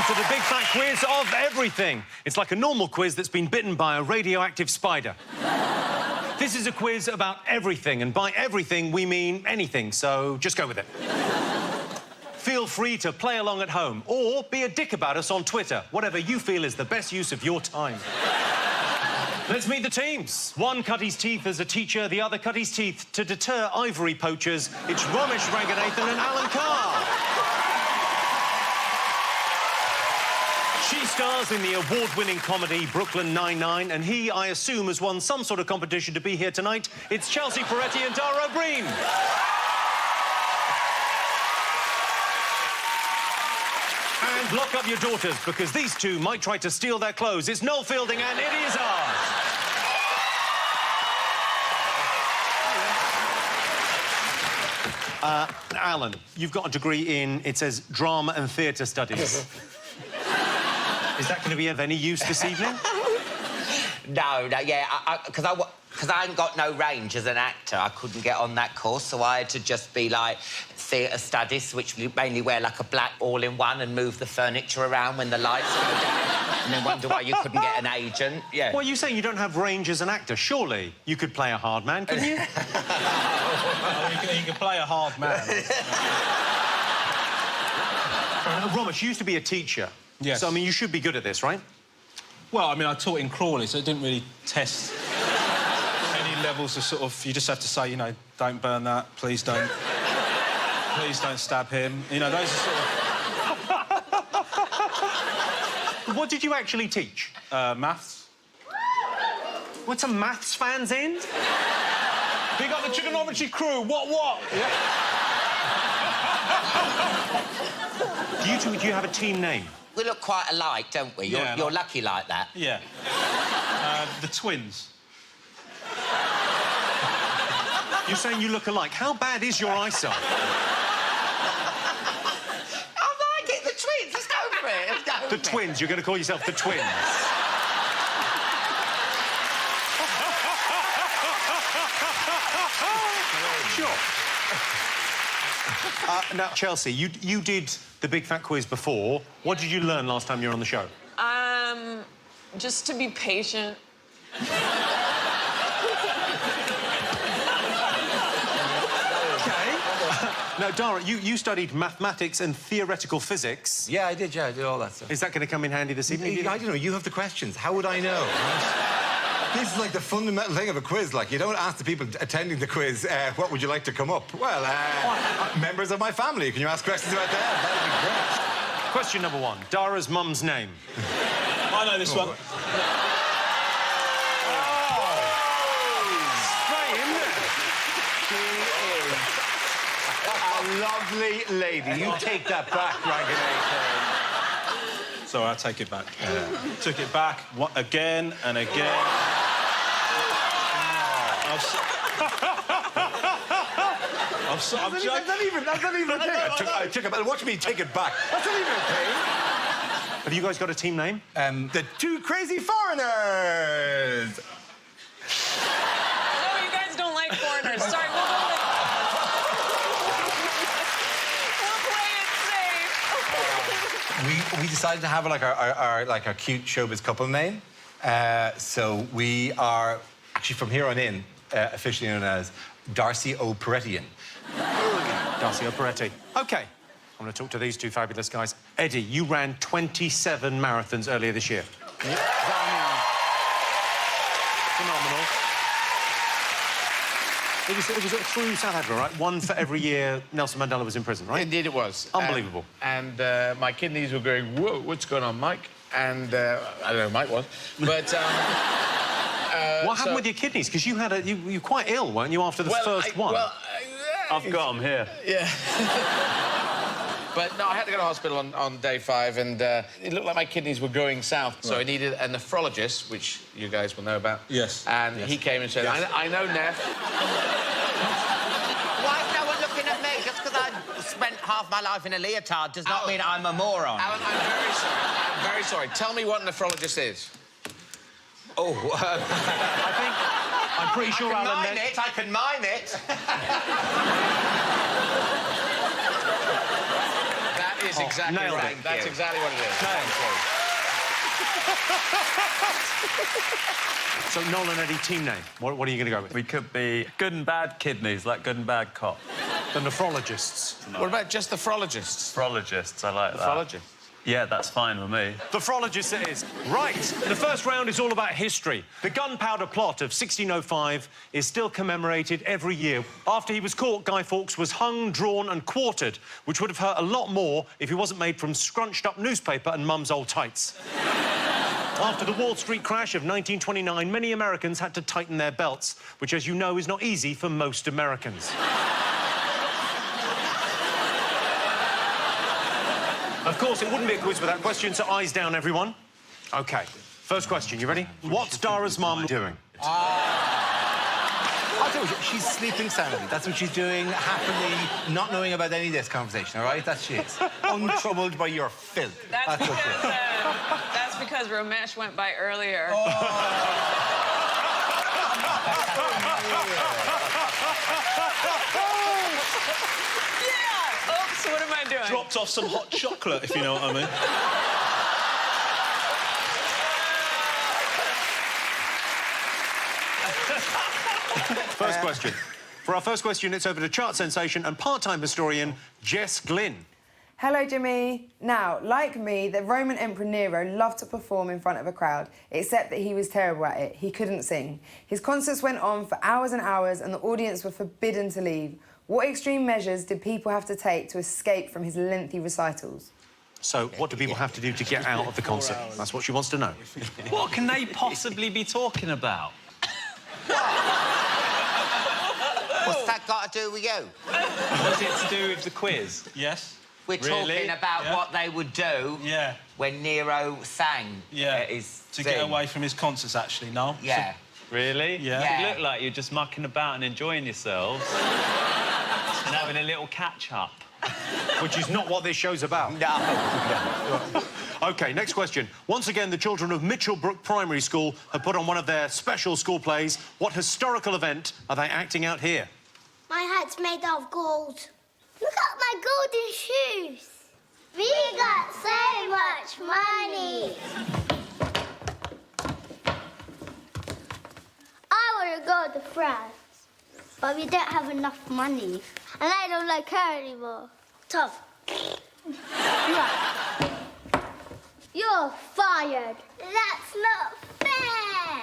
to the big fat quiz of everything. It's like a normal quiz that's been bitten by a radioactive spider. This is a quiz about everything, and by everything we mean anything, so just go with it. Feel free to play along at home, or be a dick about us on Twitter, whatever you feel is the best use of your time. Let's meet the teams. One cut his teeth as a teacher, the other cut his teeth to deter ivory poachers. It's Romesh Ranganathan and Alan Carr. She stars in the award-winning comedy Brooklyn Nine-Nine, and he, I assume, has won some sort of competition to be here tonight. It's Chelsea Peretti and Dara Ó Briain. And lock up your daughters, because these two might try to steal their clothes. It's Noel Fielding and Eddie Izzard. Alan, you've got a degree in, it says, drama and theatre studies. Is that going to be of any use this evening? No, yeah, because I hadn't got no range as an actor. I couldn't get on that course, so I had to just be like theatre studies, which you mainly wear like a black all-in-one and move the furniture around when the lights go down, and then wonder why you couldn't get an agent. Yeah. Well, you're saying you don't have range as an actor. Surely you could play a hard man, couldn't you? You can play a hard man. Romesh, you used to be a teacher. Yes. So, I mean, you should be good at this, right? Well, I mean, I taught in Crawley, so it didn't really test any levels of sort of... You just have to say, you know, don't burn that, please don't... Please don't stab him. You know, those are sort of... What did you actually teach? Maths. What's a maths fan's end? Big up the trigonometry crew, what? Yeah. Do you have a team name? We look quite alike, don't we? You're lucky like that. Yeah. The twins. You're saying you look alike. How bad is your eyesight? I like it, the twins. Let's go for it. Let's go The twins. You're going to call yourself the twins. Sure. Now, Chelsea, you did the big fat quiz before. What did you learn last time you were on the show? Just to be patient. Now, Dara, you studied mathematics and theoretical physics. Yeah, I did all that stuff. Is that going to come in handy this evening? I don't know, you have the questions. How would I know? This is like the fundamental thing of a quiz. Like, you don't ask the people attending the quiz, what would you like to come up? Well, members of my family. Can you ask questions about that? That would be great. Question number one. Dara's mum's name. I know this one. A lovely lady. You take that back, Ranganathan. Sorry, I take it back. Took it back again and again. That's not even a thing. I took it back. Watch me take it back. That's not even a thing. Have you guys got a team name? The Two Crazy Foreigners. No, you guys don't like foreigners. Sorry, we'll play it safe. We decided to have like our cute showbiz couple name. So we are actually from here on in officially known as Darcy Ó Briain. Darcy Ó Peretti. OK. I'm going to talk to these two fabulous guys. Eddie, you ran 27 marathons earlier this year. Yeah. Phenomenal. It was through South Africa, right? One for every year Nelson Mandela was in prison, right? Indeed it was. Unbelievable. And my kidneys were going, whoa, what's going on, Mike? And I don't know who Mike was, but... what happened with your kidneys? Because you had you were quite ill, weren't you, after the first one? I've got them here. Yeah. But no, I had to go to hospital on day 5, and it looked like my kidneys were going south, so I needed a nephrologist, which you guys will know about. Yes. And he came and said, I know Neph. Why is no one looking at me? Just because I spent half my life in a leotard does not mean I'm a moron. Alan, I'm very sorry. I'm very sorry. Tell me what a nephrologist is. Oh, I'm pretty sure Alan... I can mine it. That That is exactly nailed right. it. That's exactly what it is. So, Noel and Eddie, team name. What are you going to go with? We could be good and bad kidneys, like good and bad cop. The nephrologists. What about just the nephrologists? Nephrologists, I like that. Nephrology. Yeah, that's fine with me. The nephrologists it is. Right, the first round is all about history. The gunpowder plot of 1605 is still commemorated every year. After he was caught, Guy Fawkes was hung, drawn and quartered, which would have hurt a lot more if he wasn't made from scrunched-up newspaper and mum's old tights. After the Wall Street crash of 1929, many Americans had to tighten their belts, which, as you know, is not easy for most Americans. Of course, it wouldn't be a quiz without questions, so eyes down, everyone. OK, first question, you ready? What's Dara's mum doing? I'll tell you, she's sleeping soundly. That's what she's doing, happily, not knowing about any of this conversation, all right? That's she is. Untroubled by your filth. That's what she is. that's because Romesh went by earlier. Yeah! Oops, what am I doing? Dropped off some hot chocolate, if you know what I mean. First question. For our first question, it's over to chart sensation and part-time historian Jess Glynne. Hello, Jimmy. Now, like me, the Roman Emperor Nero loved to perform in front of a crowd, except that he was terrible at it. He couldn't sing. His concerts went on for hours and hours, and the audience were forbidden to leave. What extreme measures did people have to take to escape from his lengthy recitals? So, what do people have to do to get out of the concert? That's what she wants to know. What can they possibly be talking about? What's that got to do with you? What's it to do with the quiz? Yes. We're talking about what they would do when Nero sang his To thing. get away from his concerts, actually, no? Yeah. Really? Yeah. You look like you're just mucking about and enjoying yourselves. And having a little catch-up. Which is not what this show's about. No. OK, next question. Once again, the children of Mitchell Brook Primary School have put on one of their special school plays. What historical event are they acting out here? My hat's made out of gold. Look at my golden shoes. We got so much money. I want to go to France, but we don't have enough money. And I don't like her anymore. Tough. Right. You're fired. That's not fair.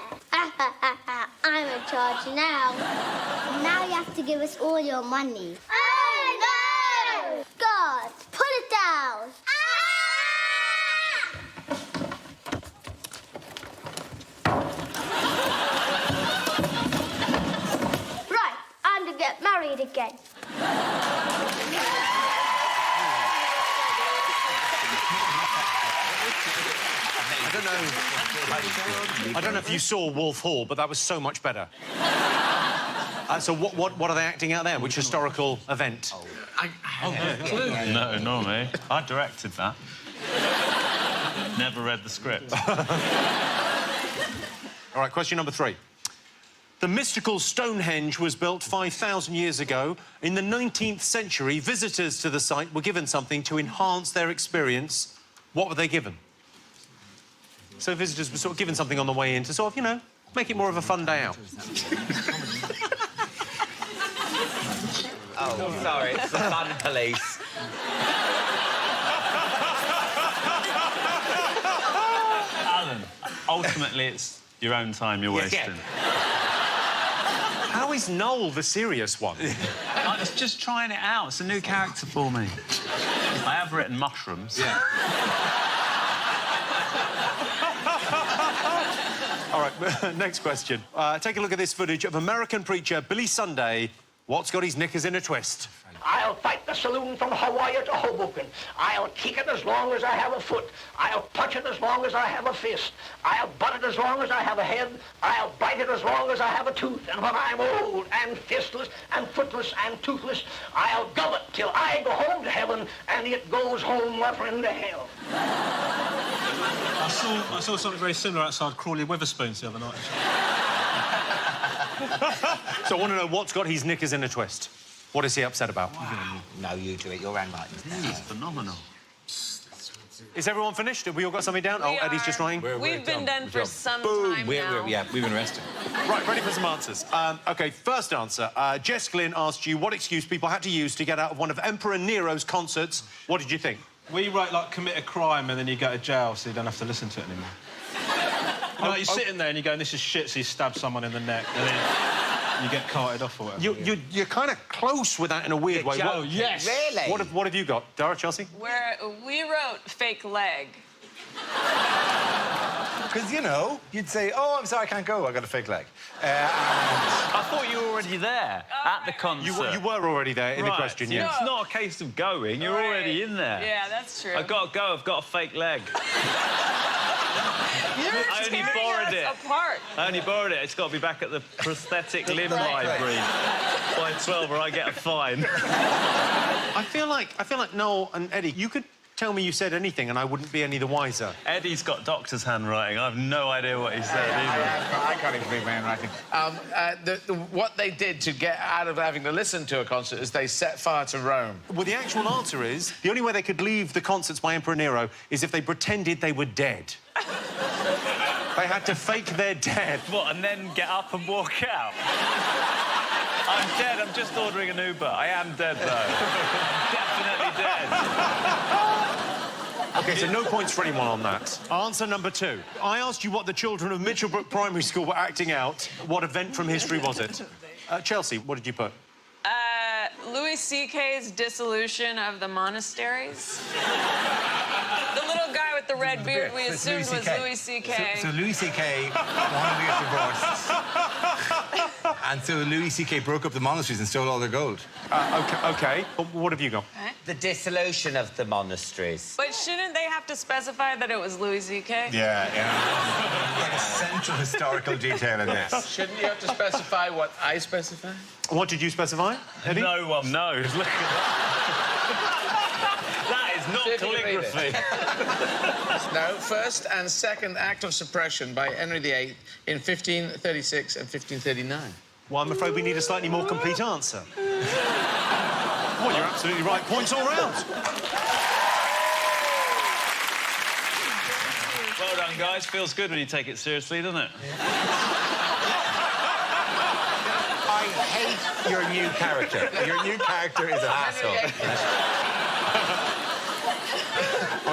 I'm in charge now. Now you have to give us all your money. Oh, no! God, put it down. Right, I'm to get married again. I don't know if you saw Wolf Hall, but that was so much better. So what are they acting out there? Which historical event? No, not me. I directed that. Never read the script. All right, question number 3. The mystical Stonehenge was built 5,000 years ago. In the 19th century, visitors to the site were given something to enhance their experience. What were they given? So visitors were sort of given something on the way in to sort of, you know, make it more of a fun day out. Oh, sorry, it's the fun police. Alan, ultimately, it's your own time you're wasting. How is Noel the serious one? I was just trying it out. It's a new character for me. I have written mushrooms. Yeah. All right, next question. Take a look at this footage of American preacher Billy Sunday. What's got his knickers in a twist? I'll fight the saloon from Hawaii to Hoboken. I'll kick it as long as I have a foot. I'll punch it as long as I have a fist. I'll butt it as long as I have a head. I'll bite it as long as I have a tooth. And when I'm old and fistless and footless and toothless, I'll gulp it till I go home to heaven and it goes home my friend to hell. I saw something very similar outside Crawley Witherspoon's the other night. So I want to know what's got his knickers in a twist. What is he upset about? Wow. No, you do it. Your handwriting's This is phenomenal. Is everyone finished? Have we all got something down? Oh, Eddie's just writing. We've been done for some time now. We've been resting. Right, ready for some answers. OK, first answer. Jess Glynne asked you what excuse people had to use to get out of one of Emperor Nero's concerts. What did you think? We wrote, like, commit a crime and then you go to jail so you don't have to listen to it anymore. You know, you're sitting there and you're going, this is shit, so you stab someone in the neck and then you get carted off or whatever. You're kind of close with that in a weird way. Joe, yes. Really? What have you got? Dara, Chelsea? We wrote fake leg. Because, you know, you'd say, oh, I'm sorry, I can't go, I got a fake leg. I thought you were already there at the concert. You were already there in the question, yeah. It's not a case of going, you're already in there. Yeah, that's true. I got to go, I've got a fake leg. I only borrowed it. Apart. I only borrowed it. It's got to be back at the prosthetic limb library by 12 or I get a fine. I feel like Noel and Eddie, you could tell me you said anything and I wouldn't be any the wiser. Eddie's got doctor's handwriting. I have no idea what he said either. I can't even read my handwriting. What they did to get out of having to listen to a concert is they set fire to Rome. Well, the actual answer is the only way they could leave the concerts by Emperor Nero is if they pretended they were dead. They had to fake their death. What, and then get up and walk out? I'm dead. I'm just ordering an Uber. I am dead, though. Definitely dead. OK, so no points for anyone on that. Answer number 2. I asked you what the children of Mitchell Brook Primary School were acting out. What event from history was it? Chelsea, what did you put? Louis C.K.'s dissolution of the monasteries. The little guy with the red beard we assumed was Louis C.K. So Louis C.K. wanted to get divorced. And so Louis C.K. broke up the monasteries and stole all their gold. OK. What have you got? The dissolution of the monasteries. But shouldn't they have to specify that it was Louis C.K.? Yeah. Like a central historical detail in this. Shouldn't you have to specify what I specify? What did you specify, Eddie? No one knows. Look at that. That is not calligraphy. No, first and second act of suppression by Henry VIII in 1536 and 1539. Well, I'm afraid we need a slightly more complete answer. Well, you're absolutely right. Points all round. Well done, guys. Feels good when you take it seriously, doesn't it? I hate your new character. Your new character is an asshole.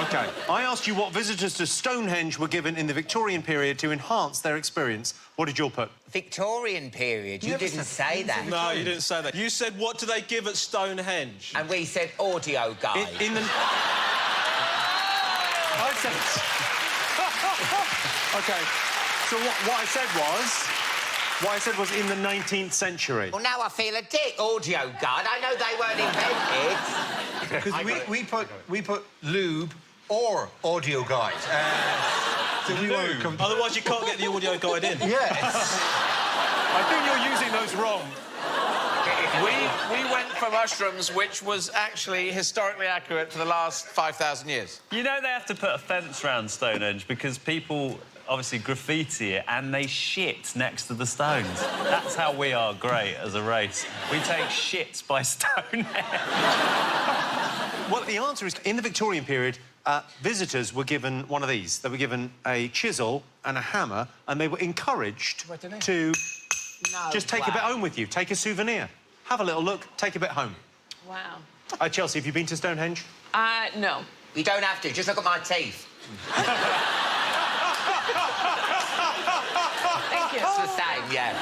OK. I asked you what visitors to Stonehenge were given in the Victorian period to enhance their experience. What did you all put? Victorian period? You didn't say that. No, you didn't say that. You said, what do they give at Stonehenge? And we said audio guide. In the... I said... OK. So what I said was in the 19th century. Well, now I feel a dick. Audio guide. I know they weren't invented. Because we put lube or audio guide. So we want to come... Otherwise, you can't get the audio guide in. Yes. I think you're using those wrong. We went for mushrooms, which was actually historically accurate for the last 5,000 years. You know they have to put a fence around Stonehenge because people obviously graffiti it and they shit next to the stones. That's how we are great as a race. We take shits by Stonehenge. Well, the answer is, in the Victorian period, visitors were given one of these. They were given a chisel and a hammer, and they were encouraged to just take a bit home with you. Take a souvenir. Have a little look, take a bit home. Wow. Chelsea, have you been to Stonehenge? No. You don't have to. Just look at my teeth. Thank you. It's the same, yeah.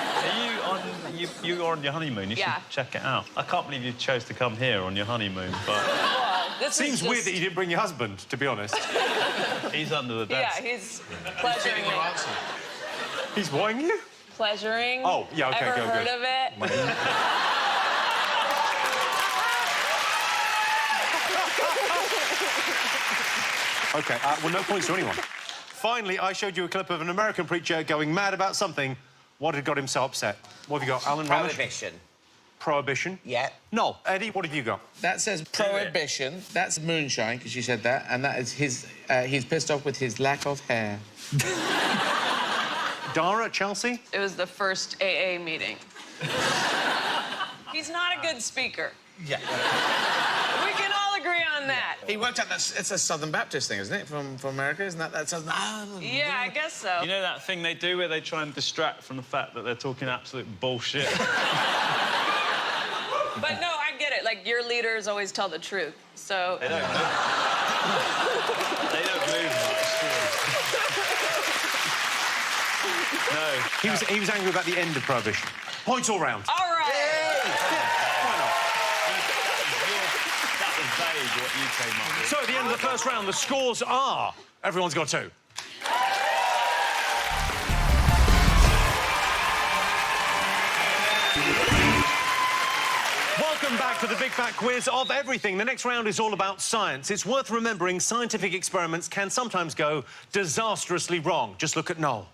You are on your honeymoon. You should check it out. I can't believe you chose to come here on your honeymoon, but... Well, this seems weird that you didn't bring your husband, to be honest. He's under the desk. Yeah, he's pleasuring me. He's wanting you? Pleasuring. Oh, yeah, OK, Ever go, heard go. of it? OK, well, no points to anyone. Finally, I showed you a clip of an American preacher going mad about something. What had got him so upset? What have you got, Alan? Prohibition. Prohibition? Yeah. No. Eddie, what have you got? That says prohibition. That's moonshine, because you said that. And that is his... he's pissed off with his lack of hair. Dara, Chelsea? It was the first AA meeting. He's not a good speaker. Yeah. We can all agree on that. He worked out it's a Southern Baptist thing, isn't it? From America, isn't that Southern? Yeah, I guess so. You know that thing they do where they try and distract from the fact that they're talking absolute bullshit? But no, I get it. Like, your leaders always tell the truth, so... They don't move. They don't move much, do they? No. He was angry about the end of Prohibition. Points all round. All right. Why not? That was vague, what you came up with. So, at the end of the first round, the scores are... Everyone's got 2. Welcome back to the Big Fat Quiz of everything. The next round is all about science. It's worth remembering scientific experiments can sometimes go disastrously wrong. Just look at Noel.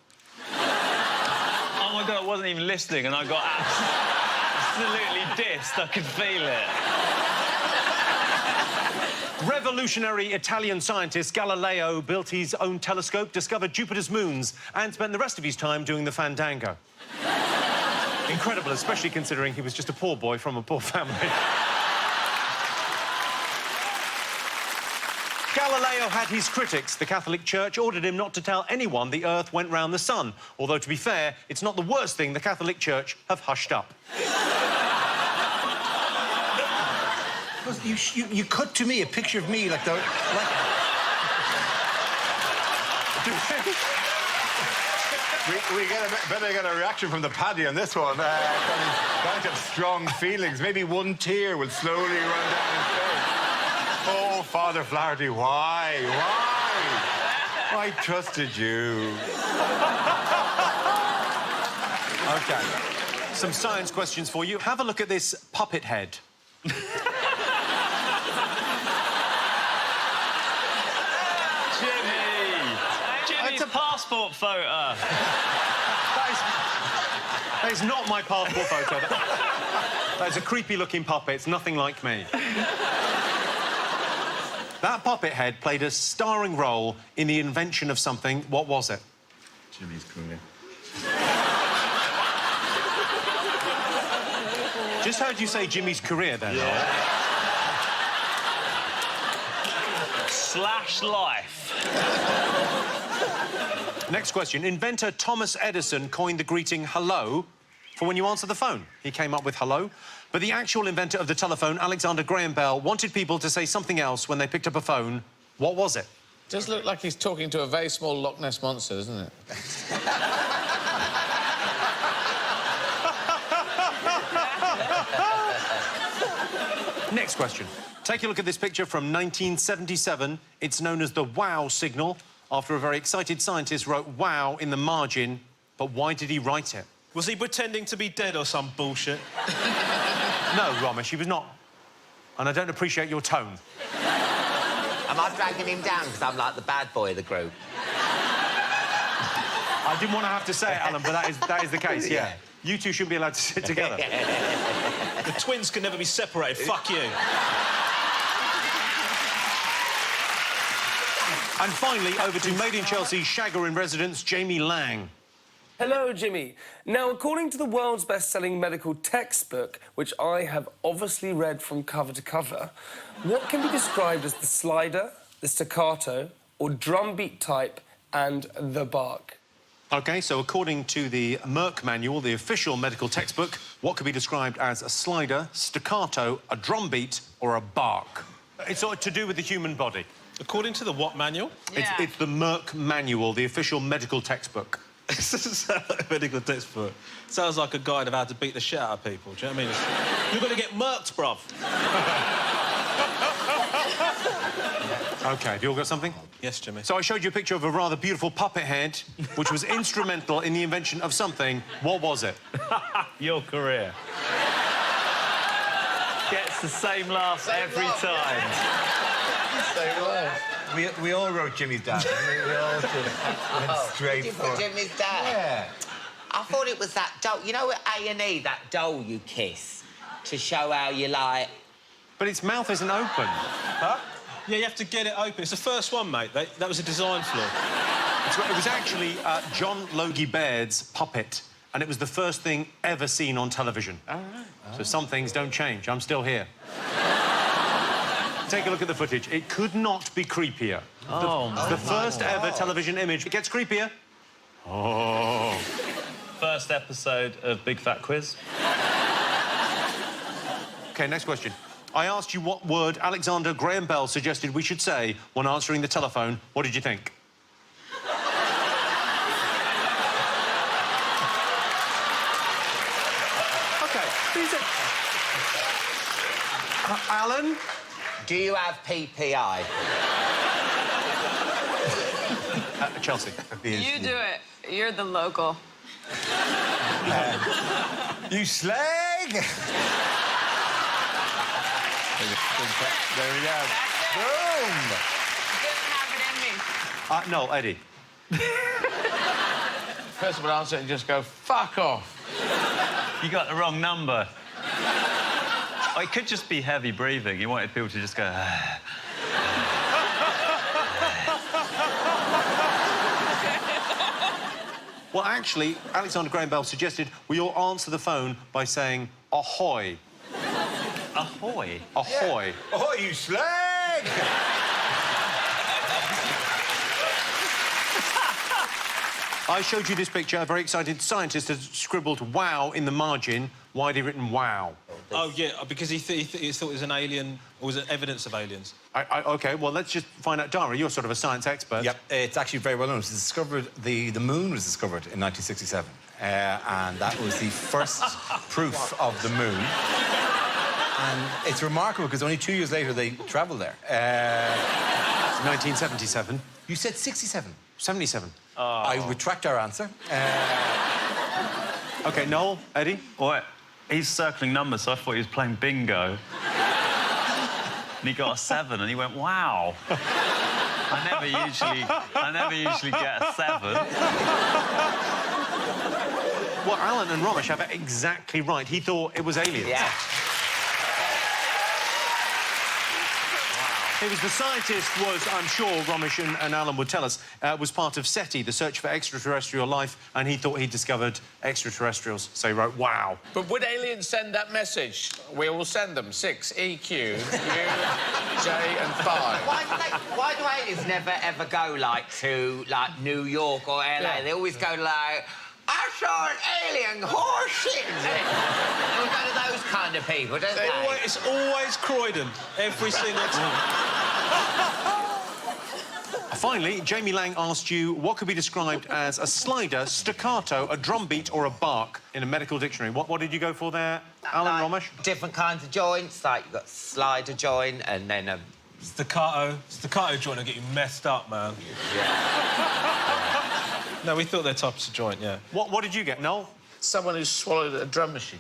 Oh, my God, I wasn't even listening, and I got absolutely dissed. I could feel it. Revolutionary Italian scientist Galileo built his own telescope, discovered Jupiter's moons, and spent the rest of his time doing the fandango. Incredible, especially considering he was just a poor boy from a poor family. Galileo had his critics. The Catholic Church ordered him not to tell anyone the Earth went round the sun. Although, to be fair, it's not the worst thing the Catholic Church have hushed up. You cut to me a picture of me like the... We better get a reaction from the paddy on this one. Don't have strong feelings. Maybe one tear will slowly run down his face. Oh, Father Flaherty, why? Why? I trusted you. OK. Some science questions for you. Have a look at this puppet head. Jimmy's passport photo. That is not my passport photo. That is a creepy-looking puppet. It's nothing like me. That puppet head played a starring role in the invention of something. What was it? Jimmy's career. Just heard you say Jimmy's career then. Yeah. / life. Next question. Inventor Thomas Edison coined the greeting hello for when you answer the phone. He came up with hello. But the actual inventor of the telephone, Alexander Graham Bell, wanted people to say something else when they picked up a phone. What was it? Does look like he's talking to a very small Loch Ness monster, doesn't it? Next question. Take a look at this picture from 1977. It's known as the wow signal, after a very excited scientist wrote wow in the margin. But why did he write it? Was he pretending to be dead or some bullshit? No, Romesh, he was not. And I don't appreciate your tone. Am I dragging him down because I'm like the bad boy of the group? I didn't want to have to say it, Alan, but that is the case, yeah. You two shouldn't be allowed to sit together. The twins can never be separated. Fuck you. And finally, over to Made in Chelsea's Shagger in residence, Jamie Laing. Hello, Jimmy. Now, according to the world's best-selling medical textbook, which I have obviously read from cover to cover, what can be described as the slider, the staccato, or drumbeat type, and the bark? OK, so according to the Merck manual, the official medical textbook, what could be described as a slider, staccato, a drumbeat, or a bark? It's sort of to do with the human body. According to the what manual? Yeah. It's the Merck manual, the official medical textbook. This doesn't sound like a medical textbook. Sounds like a guide of how to beat the shit out of people. Do you know what I mean? You're going to get murked, bruv. OK, have you all got something? Yes, Jimmy. So I showed you a picture of a rather beautiful puppet head, which was instrumental in the invention of something. What was it? Your career. Gets the same laughs every time. We all wrote Jimmy's dad. We all just went straight for... Jimmy's dad? Yeah. I thought it was that doll. You know at A&E, that doll you kiss to show how you like... But its mouth isn't open. Huh? Yeah, you have to get it open. It's the first one, mate. That was a design flaw. It was actually John Logie Baird's puppet, and it was the first thing ever seen on television. All right. So some things don't change. I'm still here. take a look at the footage. It could not be creepier. The first ever television image. It gets creepier. Oh. First episode of Big Fat Quiz. OK, next question. I asked you what word Alexander Graham Bell suggested we should say when answering the telephone. What did you think? OK, these are... Alan? Do you have PPI? Chelsea. You do it. You're the local. You slag! There we go. Boom! Didn't have it in me. No, Eddie. Person would answer and just go, fuck off. You got the wrong number. Oh, it could just be heavy breathing. You wanted people to just go... Well, actually, Alexander Graham Bell suggested we all answer the phone by saying ahoy. Ahoy? Ahoy. Yeah. Ahoy, you slag! I showed you this picture. A very excited scientist has scribbled wow in the margin. Why had he written wow? Oh, yeah, because he thought it was an alien, or was it evidence of aliens? OK, well, let's just find out. Dara, you're sort of a science expert. Yep, it's actually very well known. It was discovered, the moon was discovered in 1967. And that was the first proof of the moon. And it's remarkable because only 2 years later they travelled there. 1977. You said 67. 77. Oh. I retract our answer. OK, Noel, Eddie? What? He's circling numbers, so I thought he was playing bingo. And he got a 7, and he went, wow. I never usually get a 7. Well, Alan and Romesh have it exactly right. He thought it was aliens. Yeah. It was the scientist was, I'm sure Romesh and Alan would tell us, was part of SETI, the search for extraterrestrial life, and he thought he'd discovered extraterrestrials, so he wrote, wow. But would aliens send that message? We will send them 6, E, Q, U, J and 5. Why do aliens never, ever go, like, to, like, New York or LA? Yeah. They always go, like, I saw an alien horse shit. They always go to those kind of people, don't they? It's always Croydon, every single time. Finally, Jamie Laing asked you what could be described as a slider, staccato, a drum beat or a bark in a medical dictionary. What did you go for there, Alan, like, Romesh? Different kinds of joints, like you've got slider joint and then a... Staccato joint will get you messed up, man. Yeah. No, we thought they're types of joint, yeah. What did you get, Noel? Someone who swallowed a drum machine.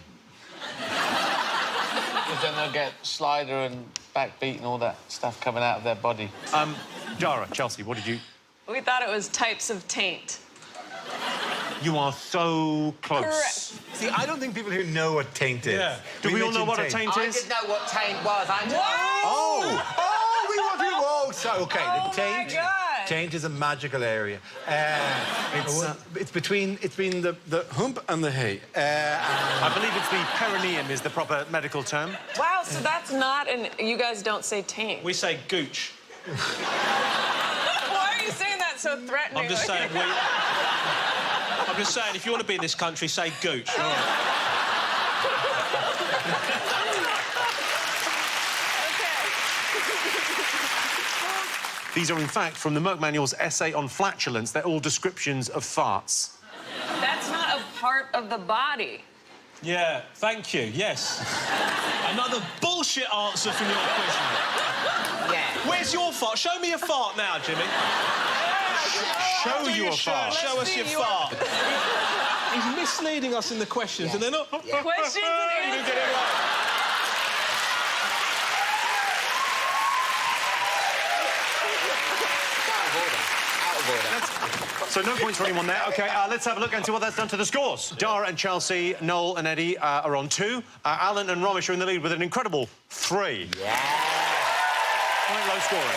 Because then they'll get slider and backbeat and all that stuff coming out of their body. Dara, Chelsea, what did you... We thought it was types of taint. You are so close. Correct. See, I don't think people here know what taint is. Yeah. Do we all know what a taint I is? didn't know what taint was. OK, the taint. My God. Taint is a magical area. It's between the hump and the hay. I believe it's the perineum is the proper medical term. Wow, so that's not an... You guys don't say taint. We say gooch. Why are you saying that so threatening? I'm just saying, if you want to be in this country, say gooch. All right. These are, in fact, from the Merck Manual's essay on flatulence. They're all descriptions of farts. That's not a part of the body. Yeah, thank you, yes. Another bullshit answer from your question. Yeah. Where's your fart? Show me a fart now, Jimmy. Show you a fart. Show us your fart. He's misleading us in the questions, and they're not... Questions and answers. So no points for anyone there. OK, let's have a look and see what that's done to the scores. Dara and Chelsea, Noel and Eddie are on 2. Alan and Romesh are in the lead with an incredible 3. Yeah. Quite low scoring.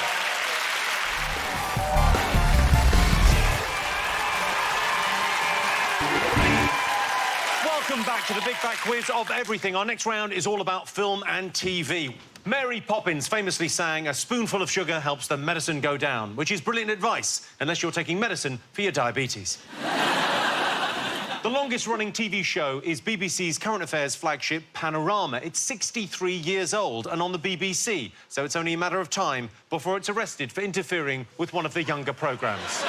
Welcome back to the Big Fat Quiz of Everything. Our next round is all about film and TV. Mary Poppins famously sang, "A spoonful of sugar helps the medicine go down," which is brilliant advice, unless you're taking medicine for your diabetes. The longest-running TV show is BBC's current affairs flagship, Panorama. It's 63 years old and on the BBC, so it's only a matter of time before it's arrested for interfering with one of the younger programmes.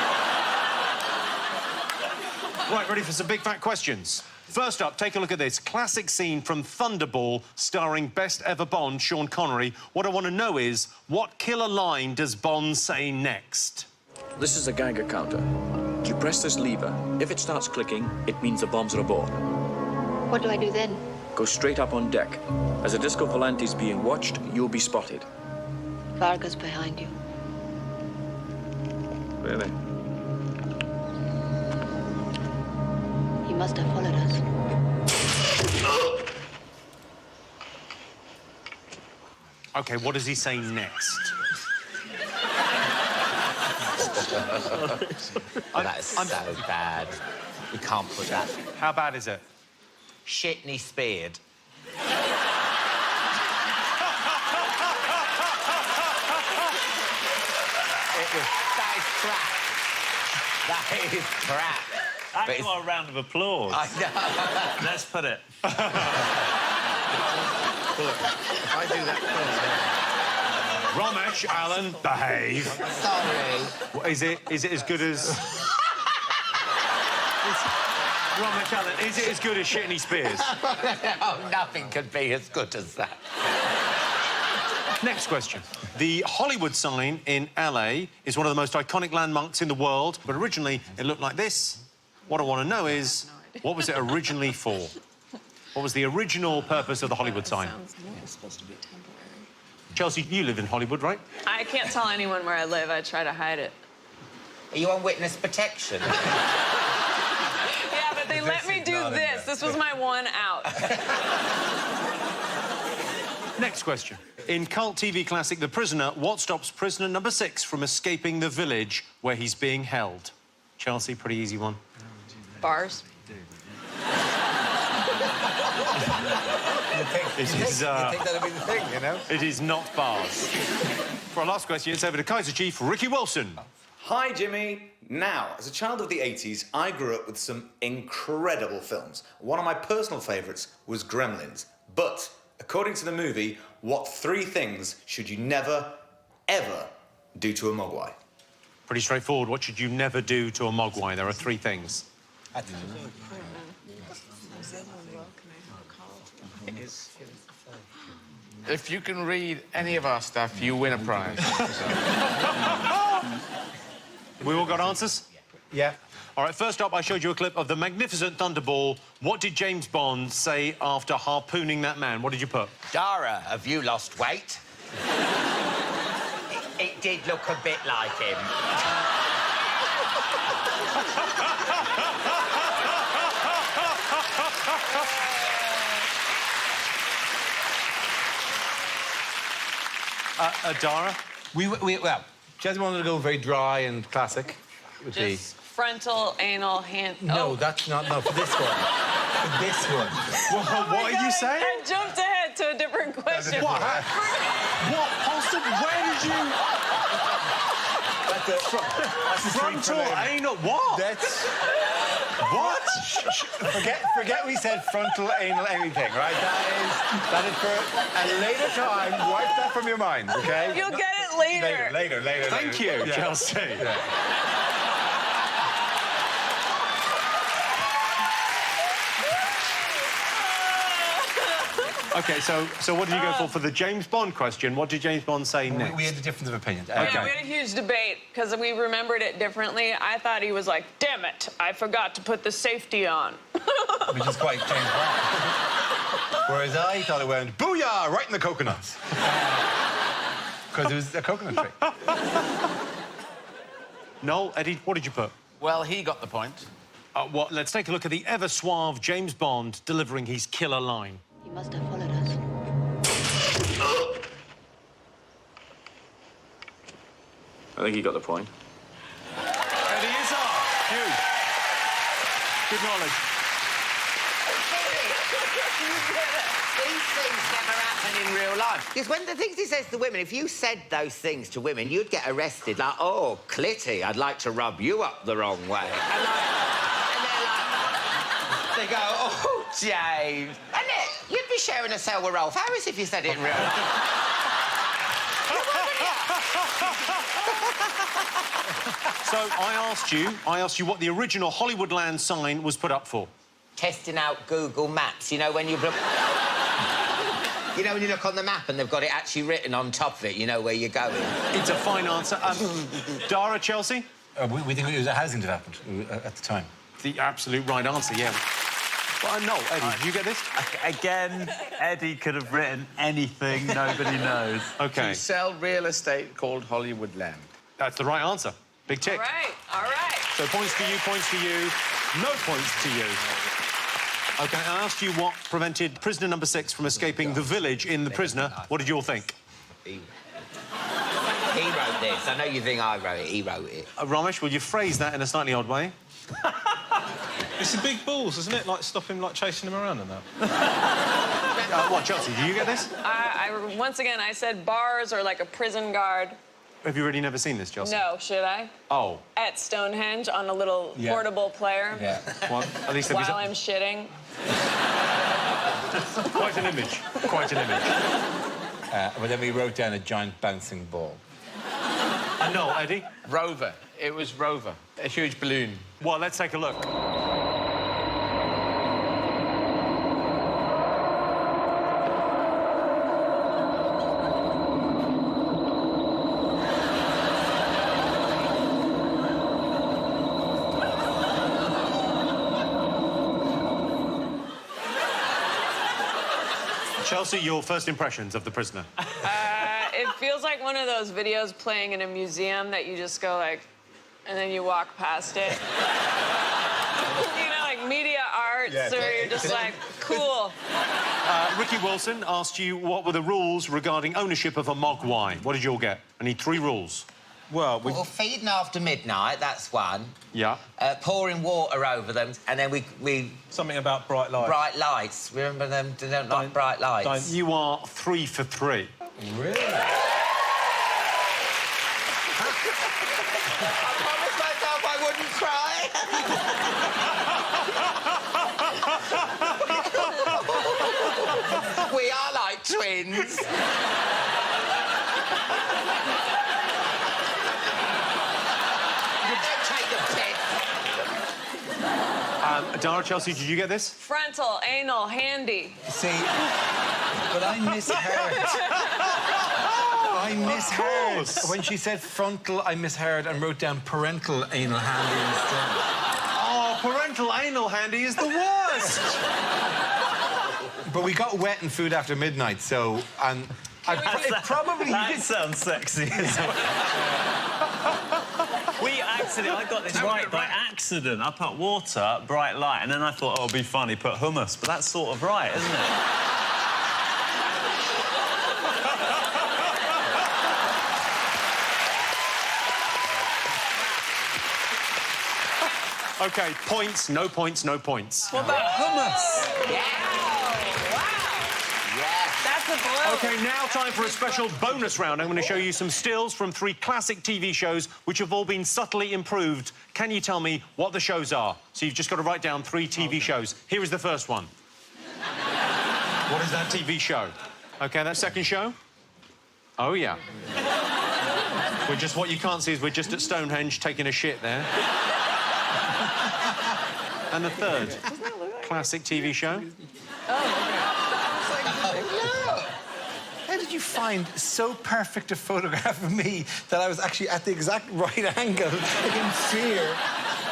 Right, ready for some big fat questions? First up, take a look at this. Classic scene from Thunderball starring best ever Bond, Sean Connery. What I want to know is, what killer line does Bond say next? This is a Geiger counter. You press this lever. If it starts clicking, it means the bombs are aboard. What do I do then? Go straight up on deck. As a Disco Volante is being watched, you'll be spotted. Varga's behind you. Really? He must have followed us. OK, what does he say next? That's so bad. We can't put that. How bad is it? Shitney speared. That is crap. That is crap. That's not a round of applause. I know. Let's put it. I do that Romesh, Alan, behave. Sorry. Is it as good as... Romesh, Alan, is it as good as Shitney Spears? Oh, nothing could be as good as that. Next question. The Hollywood sign in LA is one of the most iconic landmarks in the world, but originally it looked like this. What I want to know is, what was it originally for? What was the original purpose of the Hollywood sign? It's supposed to be temporary. Chelsea, you live in Hollywood, right? I can't tell anyone where I live. I try to hide it. Are you on witness protection? Yeah, but they let me do this. This was my one out. Next question. In cult TV classic The Prisoner, what stops prisoner number 6 from escaping the village where he's being held? Chelsea, pretty easy one. Bars. You think that'd be the thing, you know? It is not bars. For our last question, it's over to Kaiser Chief Ricky Wilson. Hi, Jimmy. Now, as a child of the 80s, I grew up with some incredible films. One of my personal favourites was Gremlins. But, according to the movie, what 3 things should you never, ever do to a mogwai? Pretty straightforward. What should you never do to a mogwai? There are 3 things. If you can read any of our stuff, you win a prize. We all got answers? Yeah. All right, first up, I showed you a clip of the magnificent Thunderball. What did James Bond say after harpooning that man? What did you put? Dara, have you lost weight? It did look a bit like him. Dara? Well, Chelsea wanted to go very dry and classic. Just frontal, anal, hand... No, that's not... No, for this one. For this one. What are you saying? I jumped ahead to a different question. What? What possible... Where did you... That's Frontal, anal... What? That's... What? Forget we said frontal, anal, anything, right? That is for a later time. Wipe that from your mind, OK? You'll get it later. Later. Thank you, Yeah. Chelsea. Yeah. OK, so what did you go for the James Bond question? What did James Bond say next? We had a difference of opinion. Yeah, we had a huge debate because we remembered it differently. I thought he was like, damn it, I forgot to put the safety on. Which is quite James Bond. Whereas I thought it went, booyah, right in the coconuts. Because it was a coconut tree. Noel, Eddie, what did you put? Well, he got the point. Let's take a look at the ever-suave James Bond delivering his killer line. He must have followed us. I think he got the point. Eddie Izzard. Huge. Good knowledge. These things never happen in real life. Because when the things he says to women, if you said those things to women, you'd get arrested. Like, oh, Clitty, I'd like to rub you up the wrong way. And they're like... They go, oh, James. And you'd be sharing a cell with Rolf Harris if you said it in real life. So I asked you what the original Hollywoodland sign was put up for. Testing out Google Maps. You know, when you... You know, when you look on the map and they've got it actually written on top of it, you know where you're going. It's a fine answer. Dara, Chelsea? We think it was a housing development at the time. The absolute right answer, yeah. Well, no, Eddie, did you get this? Again, Eddie could have written anything, nobody knows. OK. To sell real estate called Hollywoodland. That's the right answer. Big tick. All right. So points to you, no points to you. OK, I asked you what prevented prisoner number 6 from escaping the village in The Prisoner. What did you all think? He wrote this. I know you think I wrote it. He wrote it. Romesh, will you phrase that in a slightly odd way? It's the big balls, isn't it? Like, stop him, like, chasing him around and that. What, Chelsea, did you get this? Once again, I said bars or like a prison guard. Have you really never seen this, Chelsea? No, should I? Oh. At Stonehenge on a little portable player. Yeah. Well, at least while I'm shitting. Quite an image. Quite an image. But then we wrote down a giant bouncing ball. No, Eddie? Rover. It was Rover. A huge balloon. Well, let's take a look. Chelsea, your first impressions of The Prisoner? It feels like one of those videos playing in a museum that you just go like, and then you walk past it. You know, like media arts, or you're just like, cool. Ricky Wilson asked you what were the rules regarding ownership of a mogwai. What did you all get? I need 3 rules. Well, Well, feeding after midnight, that's one. Yeah. Pouring water over them, and then we... Something about bright lights. Bright lights. Remember them? They don't like bright lights. You are 3 for 3. Really? I promised myself I wouldn't cry. We are like twins. Dara, Chelsea, did you get this? Frontal, anal, handy. See, but I misheard. I misheard. When she said frontal, I misheard and wrote down parental anal handy instead. Oh, parental anal handy is the worst. But we got wet and food after midnight, so... And That sounds sexy. I got this right by accident. I put water, bright light, and then I thought, oh, it'll be funny, put hummus. But that's sort of right, isn't it? OK, points, no points, no points. What about hummus? Yeah. That's a blow. OK, now time for a special bonus round. I'm going to show you some stills from 3 classic TV shows which have all been subtly improved. Can you tell me what the shows are? So you've just got to write down 3 TV shows. Here is the first one. What is that TV show? OK, that second show? Oh, yeah. What you can't see is we're just at Stonehenge taking a shit there. And the third classic TV show? How did you find so perfect a photograph of me that I was actually at the exact right angle in fear?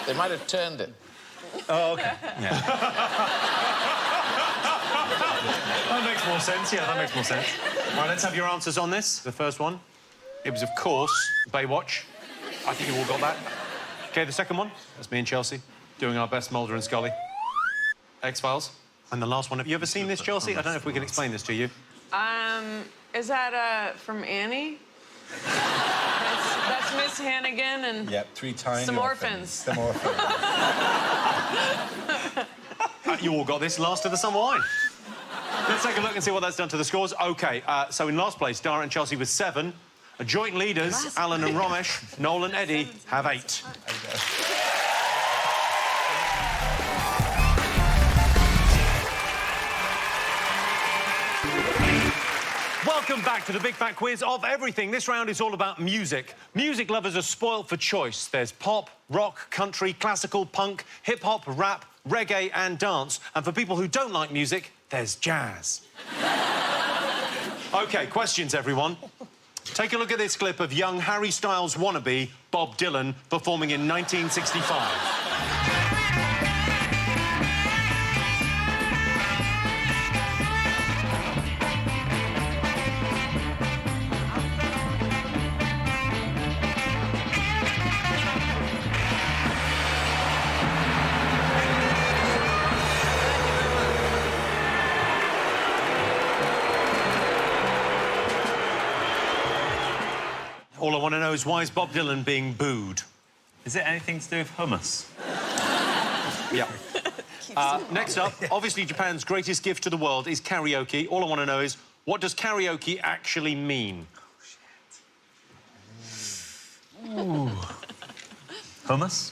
They might have turned it. Oh, OK. Yeah. That makes more sense, yeah, that makes more sense. Right, let's have your answers on this. The first one, it was, of course, Baywatch. I think you all got that. OK, the second one, that's me and Chelsea, doing our best Mulder and Scully. X-Files. And the last one, have you ever seen this, Chelsea? I don't know if we can explain this to you. Is that from Annie? That's Miss Hannigan and... Yep, 3 tiny some orphans. Some orphans. You all got this, Last of the Summer Wine. Let's take a look and see what that's done to the scores. OK, so in last place, Dara and Chelsea with 7. Joint leaders, Alan and Romesh, Noel and Eddie, have 8. Welcome back to the Big Fat Quiz of everything. This round is all about music. Music lovers are spoilt for choice. There's pop, rock, country, classical, punk, hip-hop, rap, reggae and dance. And for people who don't like music, there's jazz. OK, questions, everyone. Take a look at this clip of young Harry Styles' wannabe, Bob Dylan, performing in 1965. All I want to know is, why is Bob Dylan being booed? Is it anything to do with hummus? Yeah. Next up, obviously Japan's greatest gift to the world is karaoke. All I want to know is, what does karaoke actually mean? Ooh. Hummus?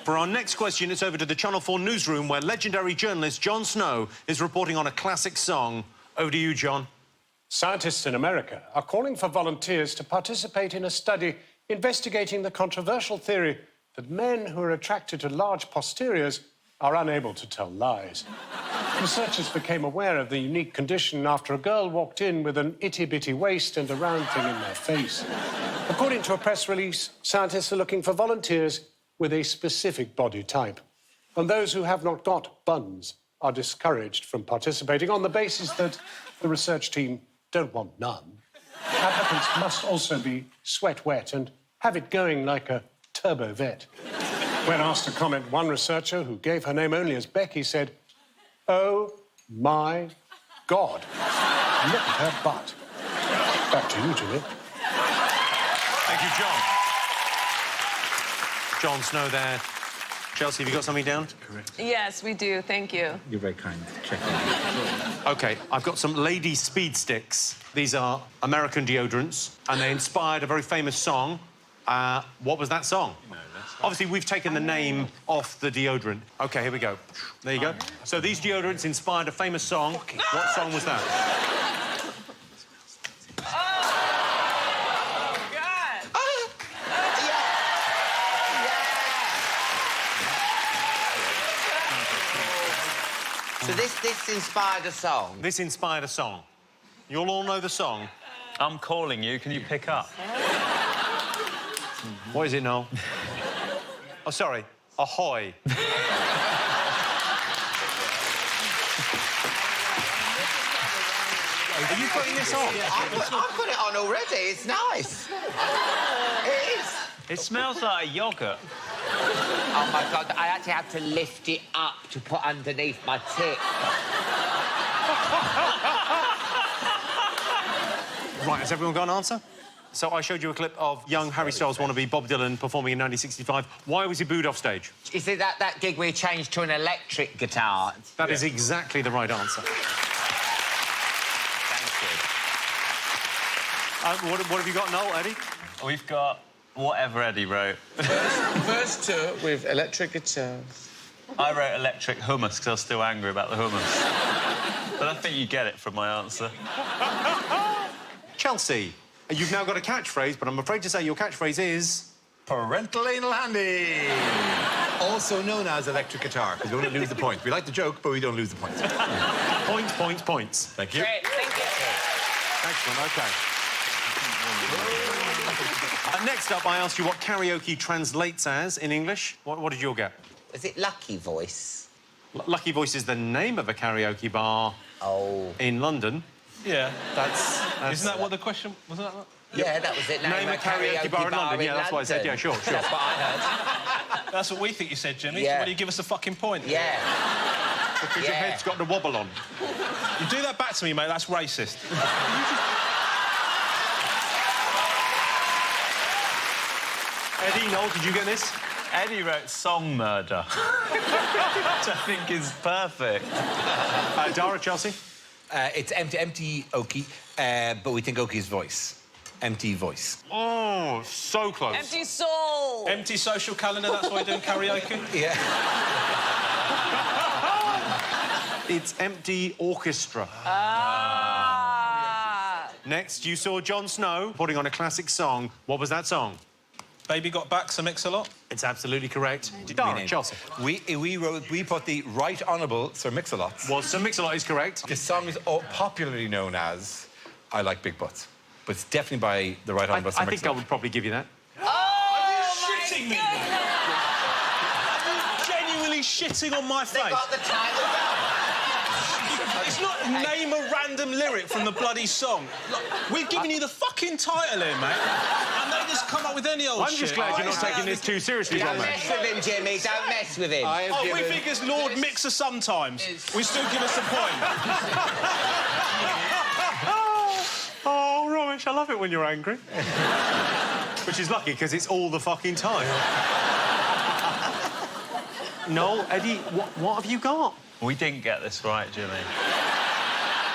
For our next question, it's over to the Channel 4 newsroom, where legendary journalist Jon Snow is reporting on a classic song. Over to you, John. Scientists in America are calling for volunteers to participate in a study investigating the controversial theory that men who are attracted to large posteriors are unable to tell lies. Researchers became aware of the unique condition after a girl walked in with an itty-bitty waist and a round thing in their face. According to a press release, scientists are looking for volunteers with a specific body type. And those who have not got buns are discouraged from participating on the basis that the research team don't want none. Applicants must also be sweat wet and have it going like a turbo vet. When asked to comment, one researcher, who gave her name only as Becky, said, "Oh, my God. Look at her butt." Back to you, Jimmy. Thank you, John. Jon Snow there. Chelsea, have you got something down? Correct. Yes, we do. Thank you. You're very kind. Check OK, I've got some lady speed sticks. These are American deodorants, and they inspired a very famous song. What was that song? No, obviously, we've taken the name off the deodorant. OK, here we go. There you go. So these deodorants inspired a famous song. What song was that? So this inspired a song? This inspired a song. You'll all know the song. I'm calling you. Can you pick up? What is it, Noel? Oh, sorry. Ahoy. Are you putting this on? I've put it on already. It's nice. It is. It smells like a yoghurt. Oh, my God. I actually had to lift it up to put underneath my tip. Right, has everyone got an answer? So I showed you a clip of young Harry Styles wannabe Bob Dylan performing in 1965. Why was he booed off stage? Is it that gig where he changed to an electric guitar? That is exactly the right answer. Thank you. What have you got, Noel, Eddie? We've got whatever Eddie wrote. First two with electric guitar. I wrote electric hummus because I was still angry about the hummus. But I think you get it from my answer. Chelsea, you've now got a catchphrase, but I'm afraid to say your catchphrase is... Parental anal handy. Also known as electric guitar, because we don't lose the points. We like the joke, but we don't lose the points. Points, points, points. Thank you. Great, thank you. Excellent, OK. Next up, I asked you what karaoke translates as in English. What did you all get? Is it Lucky Voice? Lucky Voice is the name of a karaoke bar in London. Yeah, that's... Isn't that what the question... Wasn't that... Yeah, that was it. Name a karaoke bar in London. Yeah, that's what I said. Yeah, sure. That's what I heard. That's what we think you said, Jimmy. Yeah. So why do you give us a fucking point? Yeah. Because your head's got the wobble on. You do that back to me, mate. That's racist. Eddie, Noel, did you get this? Eddie wrote Song Murder, which I think is perfect. Dara, Chelsea? It's empty Okie, but we think Okie's voice. Empty voice. Oh, so close. Empty soul. Empty social calendar, that's why we're doing karaoke? Yeah. It's empty orchestra. Ah. Next, you saw Jon Snow putting on a classic song. What was that song? Baby Got Back's a Mix-a-Lot? It's absolutely correct. Dara, Chelsea. We put the Right Honourable Sir Mix-a-Lot. Well, Sir Mix-a-Lot is correct. The song is popularly known as I Like Big Butts. But it's definitely by the Right Honourable Sir I think I Mix-a-Lot. would probably give you that. Shitting me! Are you genuinely shitting on my face? They got the title down. It's not name a random lyric from the bloody song. Look, we've given you the fucking title here, mate. And they just come up with any old shit. I'm just glad you're not taking this too seriously, Don't Romesh. mess with him, Jimmy. Don't mess with him. We think as Lord Mixer sometimes. We still give us a point. Oh, Romesh, I love it when you're angry. Which is lucky, because it's all the fucking time. Noel, Eddie, what have you got? We didn't get this right, Jimmy.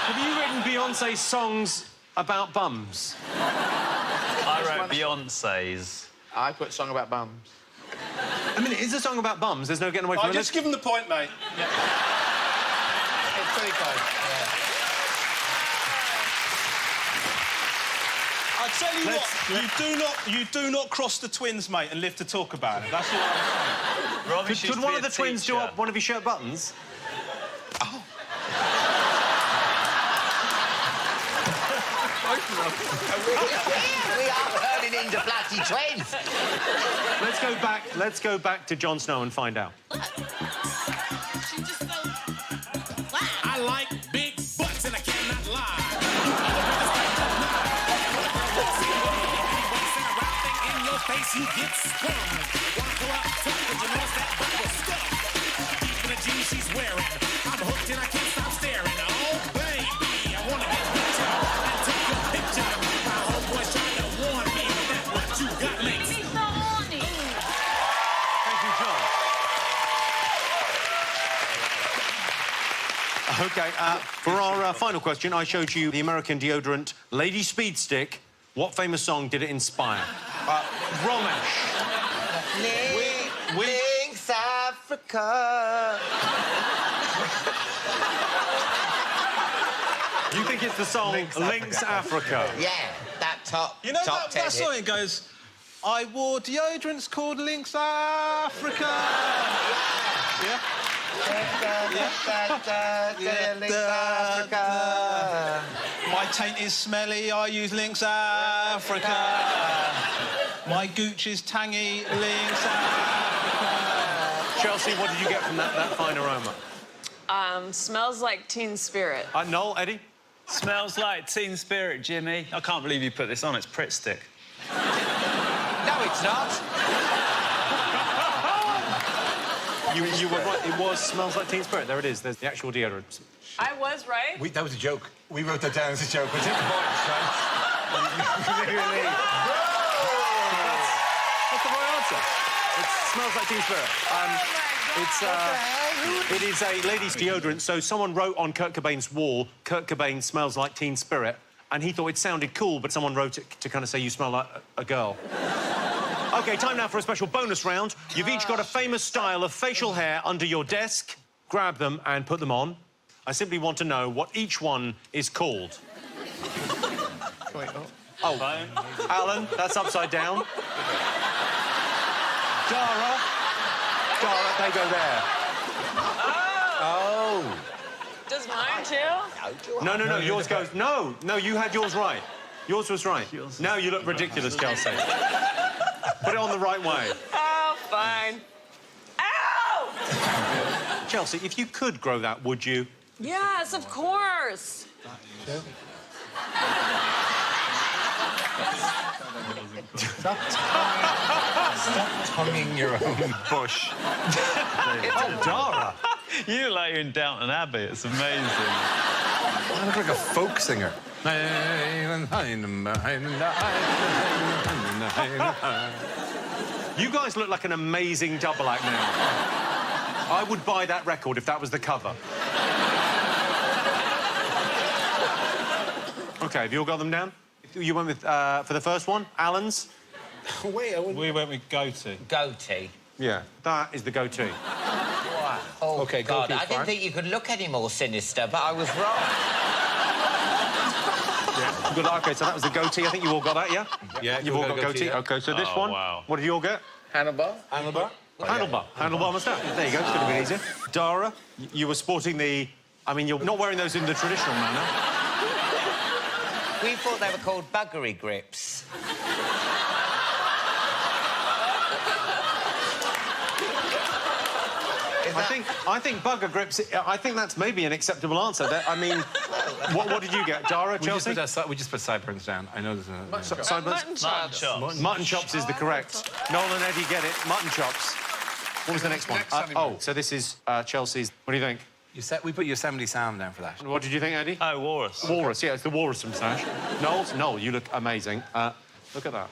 Have you written Beyonce songs about bums? I wrote Beyonce's. I put song about bums. I mean, it is a song about bums. There's no getting away from it. Just give him the point, mate. It's pretty close. I tell you what, you do not cross the twins, mate, and live to talk about it. That's all I'm saying. Could one of the twins do up one of your shirt buttons? We are turning into bloody twins. Let's go back to Jon Snow and find out. I like big butts and I cannot lie. In your face, you get sprung. Wanna go out top, but you notice that butt was stuck. Deep in the jeans she's wearing. I'm hooked and I can't stop staring. Oh, baby, I wanna get hooked up and take your picture. My homeboy's trying to warn me that what you got makes me so horny. Thank you, John. OK, for our final question, I showed you the American deodorant Lady Speed Stick. What famous song did it inspire? Romesh. Links Africa. You think it's the song Links Africa? Yeah, that top. You know top that song? It goes, I wore deodorants called Links Africa. Yeah. My taint is smelly, I use Lynx Africa. My gooch is tangy, Lynx Africa. Chelsea, what did you get from that fine aroma? Smells like Teen Spirit. Noel, Eddie? Smells like Teen Spirit, Jimmy. I can't believe you put this on. It's Pritt Stick. No, it's not. You were right. It was Smells Like Teen Spirit. There it is. There's the actual deodorant. I was right. That was a joke. We wrote that down as a joke. We took the points, right? Literally. That's the right answer. It smells like Teen Spirit. It is a ladies' deodorant. So someone wrote on Kurt Cobain's wall, Kurt Cobain smells like Teen Spirit, and he thought it sounded cool, but someone wrote it to kind of say you smell like a girl. OK, time now for a special bonus round. You've each got a famous style of facial hair under your desk. Grab them and put them on. I simply want to know what each one is called. Oh, Alan, that's upside down. Dara, they go there. Oh. Does mine too? No, yours goes... No, you had yours right. Yours was right. Now you look ridiculous, Chelsea. Put it on the right way. Oh, fine. Ow! Chelsea, if you could grow that, would you? Yes, of course. Stop tonguing your own bush. Oh, Dara. You look like you're in Downton Abbey. It's amazing. I look like a folk singer. You guys look like an amazing double act now. I would buy that record if that was the cover. OK, have you all got them down? You went with, for the first one, Alan's? Wait, we went with goatee. Goatee? Yeah, that is the goatee. Wow. Oh, OK, God, goatee. I didn't think you could look any more sinister, but I was wrong. Yeah. Good. OK, so that was the goatee. I think you all got that, yeah? Yeah, You've all got goatee. yeah. OK, so this Oh, one, wow. what did you all get? Handlebar. Handlebar? Handlebar. Handlebar moustache. There you go, it's going to be easier. Dara, you were sporting the... I mean, you're not wearing those in the traditional manner. We thought they were called buggery grips. I think bugger grips, I think that's maybe an acceptable answer. I mean, what did you get? Dara, Chelsea? We just put sideburns down. I know there's a... Sideburns? Mutton chops. Mutton chops is the correct. Noel and Eddie get it. Mutton chops. What was the next one? So this is Chelsea's. What do you think? We put Yosemite Sam down for that. What did you think, Eddie? Oh, walrus. Walrus, yeah, it's the walrus moustache. Noel, you look amazing. Look at that.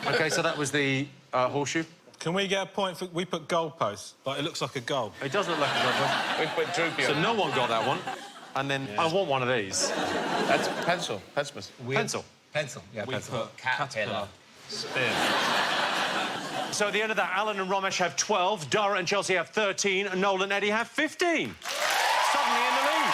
OK, so that was the horseshoe. Can we get a point for... We put goalpost. Like, it looks like a goal. It does look like a goalpost. We put droopy So on. no one got that one. And then I want one of these. That's pencil. Pencil. Pencil. Pencil, yeah, We pencil. put Caterpillar. Spin. So at the end of that, Alan and Romesh have 12, Dara and Chelsea have 13, and Noel and Eddie have 15. Suddenly in the lead.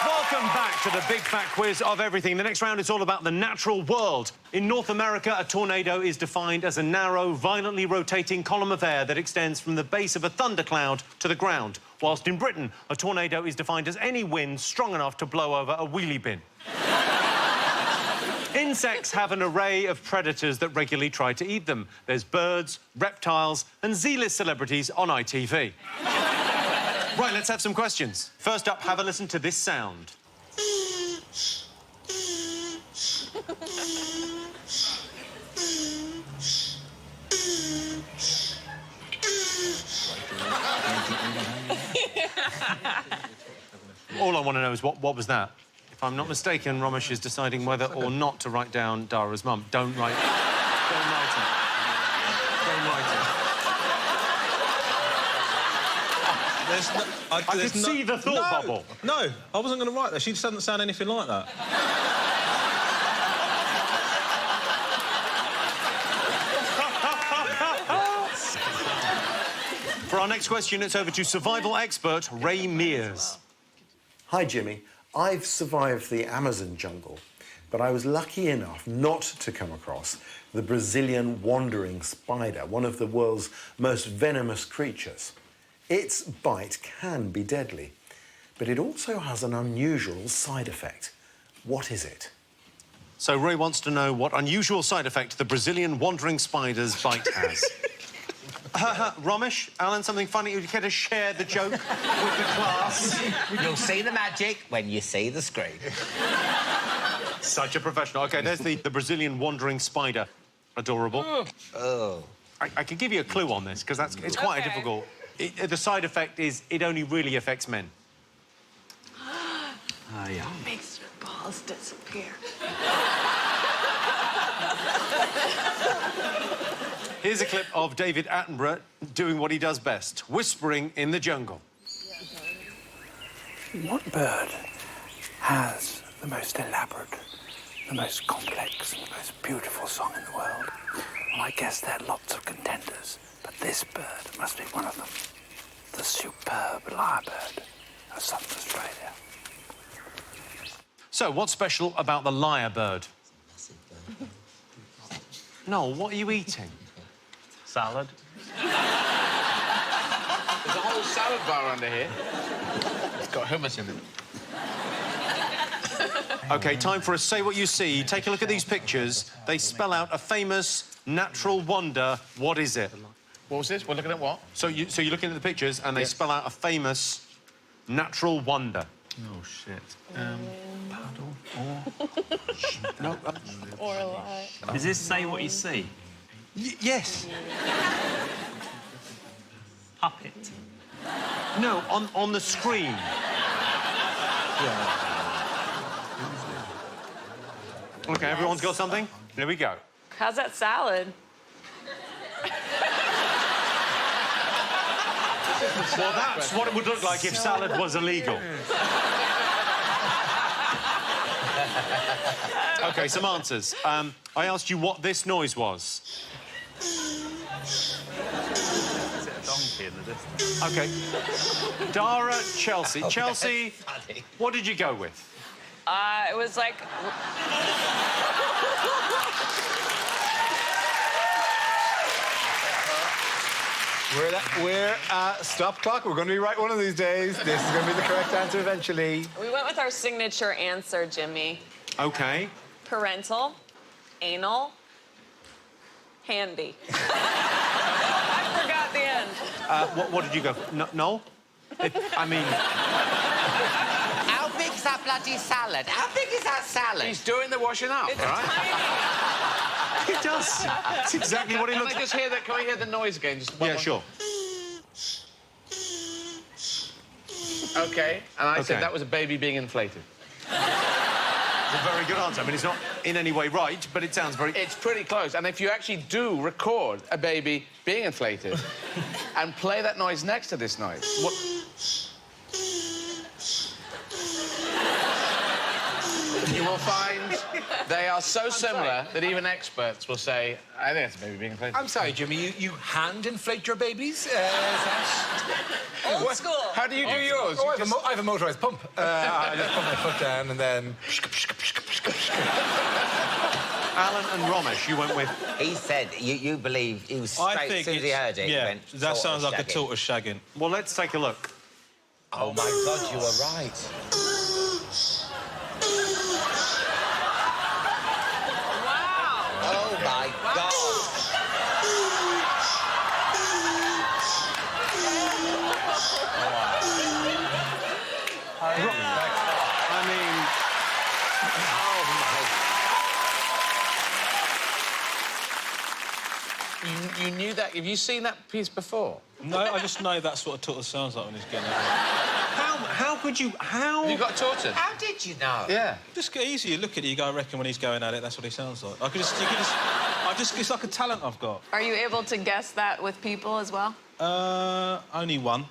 Welcome back to the big fat quiz of everything. The next round is all about the natural world. In North America, a tornado is defined as a narrow, violently rotating column of air that extends from the base of a thundercloud to the ground. Whilst in Britain, a tornado is defined as any wind strong enough to blow over a wheelie bin. Insects have an array of predators that regularly try to eat them. There's birds, reptiles, and Z-list celebrities on ITV. Right, let's have some questions. First up, have a listen to this sound. All I want to know is what was that? If I'm not mistaken, Romesh is deciding whether or not to write down Dara's mum. Don't write it. Don't write it. Don't write it. I could see the thought bubble. No, I wasn't going to write that. She just doesn't sound anything like that. For our next question, it's over to survival expert Ray Mears. Hi, Jimmy. I've survived the Amazon jungle, but I was lucky enough not to come across the Brazilian wandering spider, one of the world's most venomous creatures. Its bite can be deadly, but it also has an unusual side effect. What is it? So Ray wants to know what unusual side effect the Brazilian wandering spider's bite has. Romesh, Alan, something funny? Would you care to share the joke with the class? You'll see the magic when you see the screen. Such a professional. OK, there's the Brazilian wandering spider. Adorable. Oh. I could give you a clue on this, because it's quite difficult. The side effect is it only really affects men. Yeah. Makes your balls disappear. Here's a clip of David Attenborough doing what he does best, whispering in the jungle. What bird has the most elaborate, the most complex, and the most beautiful song in the world? Well, I guess there are lots of contenders, but this bird must be one of them. The superb lyrebird of southern Australia. So, what's special about the lyrebird? Noel, what are you eating? Salad. There's a whole salad bar under here. It's got hummus in it. OK, time for a Say What You See. Take a look at these pictures. They spell out a famous natural wonder. What is it? What was this? We're looking at what? So you're looking at the pictures and they spell out a famous natural wonder. Oh, shit. Paddle or... No. Or lie. Is this Say What You See? Yes. Puppet. No, on the screen. OK, everyone's got something? Here we go. How's that salad? Well, that's what it would look like if salad was illegal. OK, some answers. I asked you what this noise was. Is it a donkey in the distance? OK. Dara, Chelsea. Chelsea, what did you go with? It was like... We're at stop clock. We're going to be right one of these days. This is going to be the correct answer eventually. We went with our signature answer, Jimmy. OK. Parental, anal, handy. I forgot the end. What did you go for? Noel? I mean... How big is that bloody salad? How big is that salad? He's doing the washing up, It's all right? tiny. It does. It's exactly what it looks like. Can we hear the noise again? Just Yeah, sure. OK, and I said OK. that was a baby being inflated. It's a very good answer. I mean, it's not in any way right, but it sounds very... It's pretty close. And if you actually do record a baby being inflated and play that noise next to this noise... What... You will find they are so similar that even experts will say, I think it's a baby being inflated. I'm sorry, Jimmy, you hand inflate your babies? Old school. How do you do yours? Oh, I have a motorised pump. I just put my foot down and then... Alan and Romesh, you went with... He said, you believe he was straight as soon as he heard it. Yeah, he went, that sounds like a shagging. tortoise shagging. Well, let's take a look. Oh, my God, you were right. Oh, my God. I mean... You knew that? Have you seen that piece before? No, I just know that's what a tortoise sounds like when he's getting it. How could you... How... You got tortoise? How did you know? Yeah. Just get easy. You look at it, you go, I reckon when he's going at it, that's what he sounds like. It's like a talent I've got. Are you able to guess that with people as well? Only one.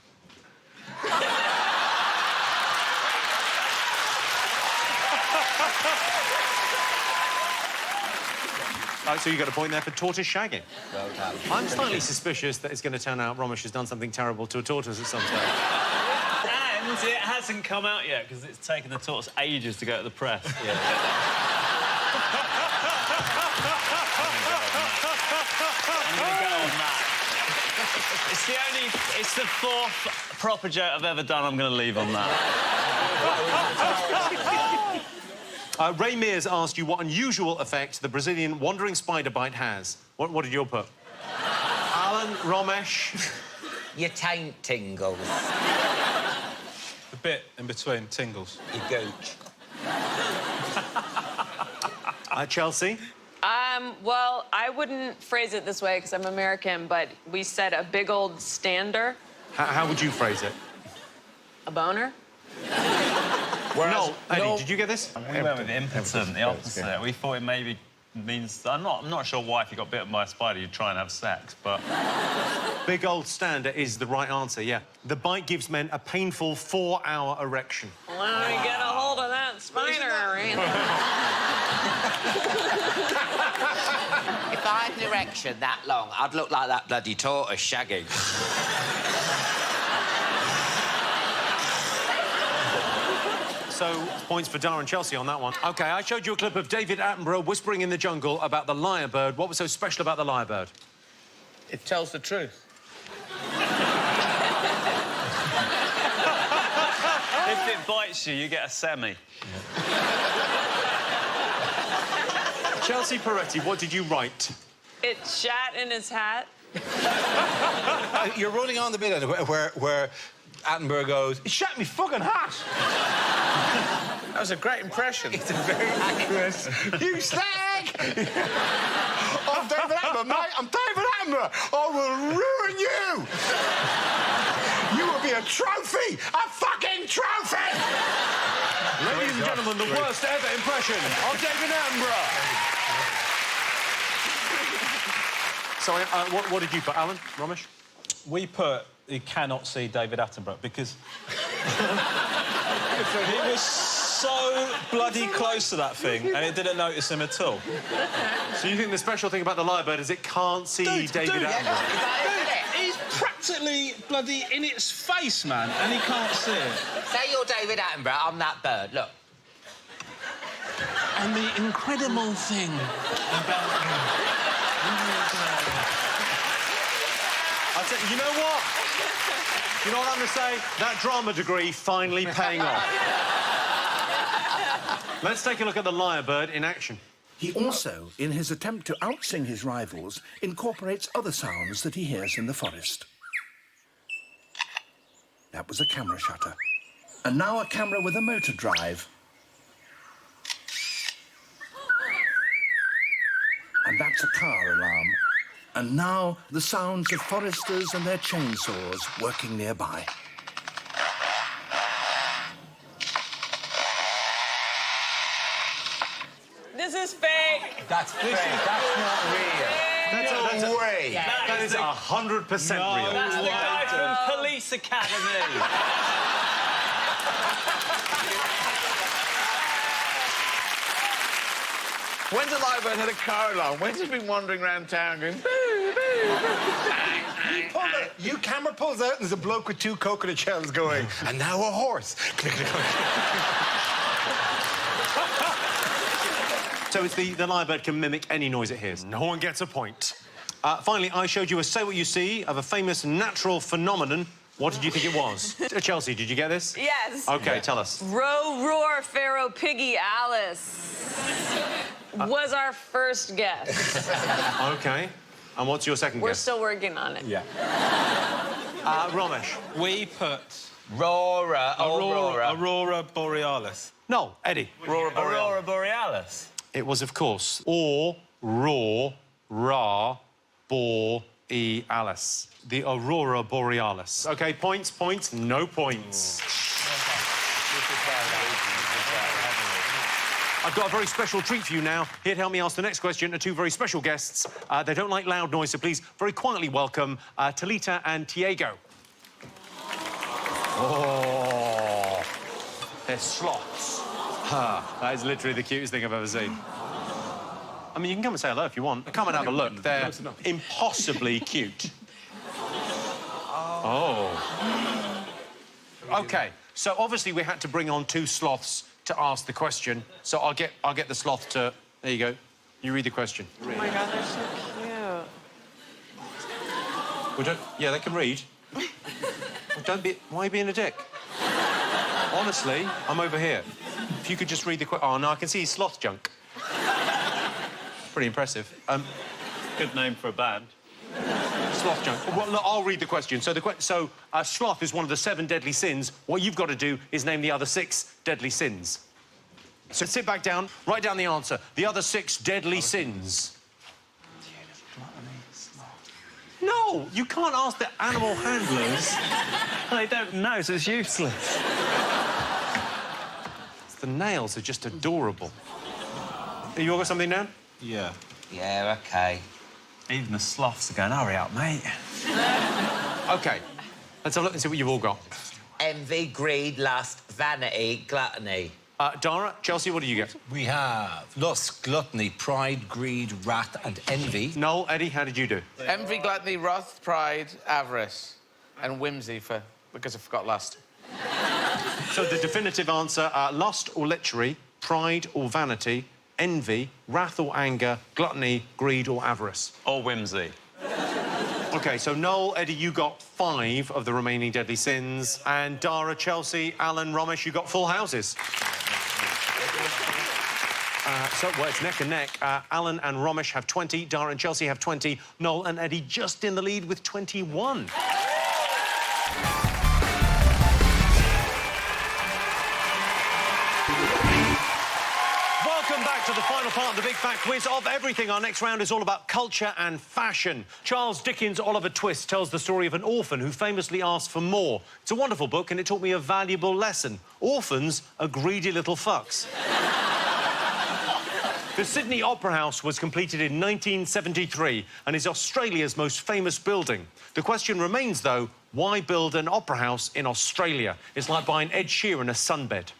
So you got a point there for tortoise shagging. Well done. I'm slightly suspicious that it's going to turn out Romesh has done something terrible to a tortoise at some stage. And it hasn't come out yet because it's taken the tortoise ages to go to the press. Yeah. I'm gonna go on that. It's the fourth proper joke I've ever done. I'm gonna leave on that. Ray Mears asked you what unusual effect the Brazilian wandering spider bite has. What did you put? Alan, Romesh? Your taint tingles. The bit in between tingles. Your gooch. Chelsea? Well, I wouldn't phrase it this way because I'm American, but we said a big old stander. How would you phrase it? A boner? No, Eddie, did you get this? We went with impotent, the opposite. We thought it maybe means... I'm not sure why if you got bitten by a spider you'd try and have sex, but... Big old stander is the right answer, yeah. The bite gives men a painful 4-hour erection. Let me get a hold of that spider. If I had an erection that long, I'd look like that bloody tortoise shagging. So, points for Dara and Chelsea on that one. OK, I showed you a clip of David Attenborough whispering in the jungle about the lyrebird. What was so special about the lyrebird? It tells the truth. If it bites you, you get a semi. Chelsea Peretti, what did you write? It shat in his hat. You're running on the bit where Attenborough goes, it shot me fucking hat. That was a great impression. It's a very accurate. You slag! I'm David Attenborough, mate. I'm David Attenborough. I will ruin you. You will be a trophy. A fucking trophy. Ladies and gentlemen, the worst ever impression of David Attenborough. So, what did you put, Alan? Romesh? We put he cannot see David Attenborough because he was so bloody close to that thing and it didn't notice him at all. So you think the special thing about the Lyrebird is it can't see David Attenborough? He's practically bloody in its face, man, and he can't see it. Say you're David Attenborough, I'm that bird, look. And the incredible thing about him... I said, you know what? You know what I'm going to say? That drama degree finally paying off. Let's take a look at the lyrebird in action. He also, in his attempt to outsing his rivals, incorporates other sounds that he hears in the forest. That was a camera shutter. And now a camera with a motor drive. And that's a car alarm. And now the sounds of foresters and their chainsaws working nearby. This is fake. That's fake. That's not real. That's no way. That is 100% real. That's the guy from Police Academy. When's a lyrebird had a car alarm? When's it been wandering around town going... Boo, boo. You camera pulls out and there's a bloke with 2 coconut shells going, and now a horse. Click, click, click. So it's the lyrebird can mimic any noise it hears. No one gets a point. Finally, I showed you a say what you see of a famous natural phenomenon. What did you think it was? Chelsea, did you get this? Yes. OK, tell us. Row, roar, Pharaoh, piggy, Alice was our first guess. OK. And what's your second We're guess? still working on it. Yeah. Romesh. We put... Aurora Borealis. No, Eddie. Aurora Borealis. It was, of course, Borealis. The Aurora Borealis. OK, points, no points. I've got a very special treat for you now. Here to help me ask the next question are 2 very special guests. They don't like loud noise, so please very quietly welcome Talita and Tiago. Oh, they're sloths. That is literally the cutest thing I've ever seen. I mean, you can come and say hello if you want. Come and have a look. They're impossibly cute. Oh. OK, so obviously we had to bring on 2 sloths to ask the question. So I'll get the sloth to... There you go. You read the question. Oh, my God, they're so cute. We don't... Yeah, they can read. Well, don't be... Why are you being a dick? Honestly, I'm over here. If you could just read the question... Oh, no, I can see his sloth junk. Pretty impressive. Good name for a band. Sloth junk. Well, look, I'll read the question. So, sloth is one of the 7 deadly sins. What you've got to do is name the other 6 deadly sins. So sit back down, write down the answer. The other 6 deadly sins. No, you can't ask the animal handlers. They don't know, so it's useless. The nails are just adorable. You all got something down? Yeah. Yeah, OK. Even the sloths are going, hurry up, mate. OK. Let's have a look and see what you've all got. Envy, greed, lust, vanity, gluttony. Dara, Chelsea, what do you get? We have lust, gluttony, pride, greed, wrath and envy. Noel, Eddie, how did you do? Envy, gluttony, wrath, pride, avarice, and whimsy because I forgot lust. So the definitive answer, lust or lechery, pride or vanity, envy, wrath or anger, gluttony, greed or avarice. Or whimsy. OK, so Noel, Eddie, you got 5 of the remaining deadly sins. And Dara, Chelsea, Alan, Romesh, you got full houses. Well, it's neck and neck. Alan and Romesh have 20, Dara and Chelsea have 20, Noel and Eddie just in the lead with 21. Welcome back to the final part of the Big Fat Quiz of everything. Our next round is all about culture and fashion. Charles Dickens' Oliver Twist tells the story of an orphan who famously asked for more. It's a wonderful book and it taught me a valuable lesson. Orphans are greedy little fucks. The Sydney Opera House was completed in 1973 and is Australia's most famous building. The question remains, though, why build an opera house in Australia? It's like buying Ed Sheeran a sunbed.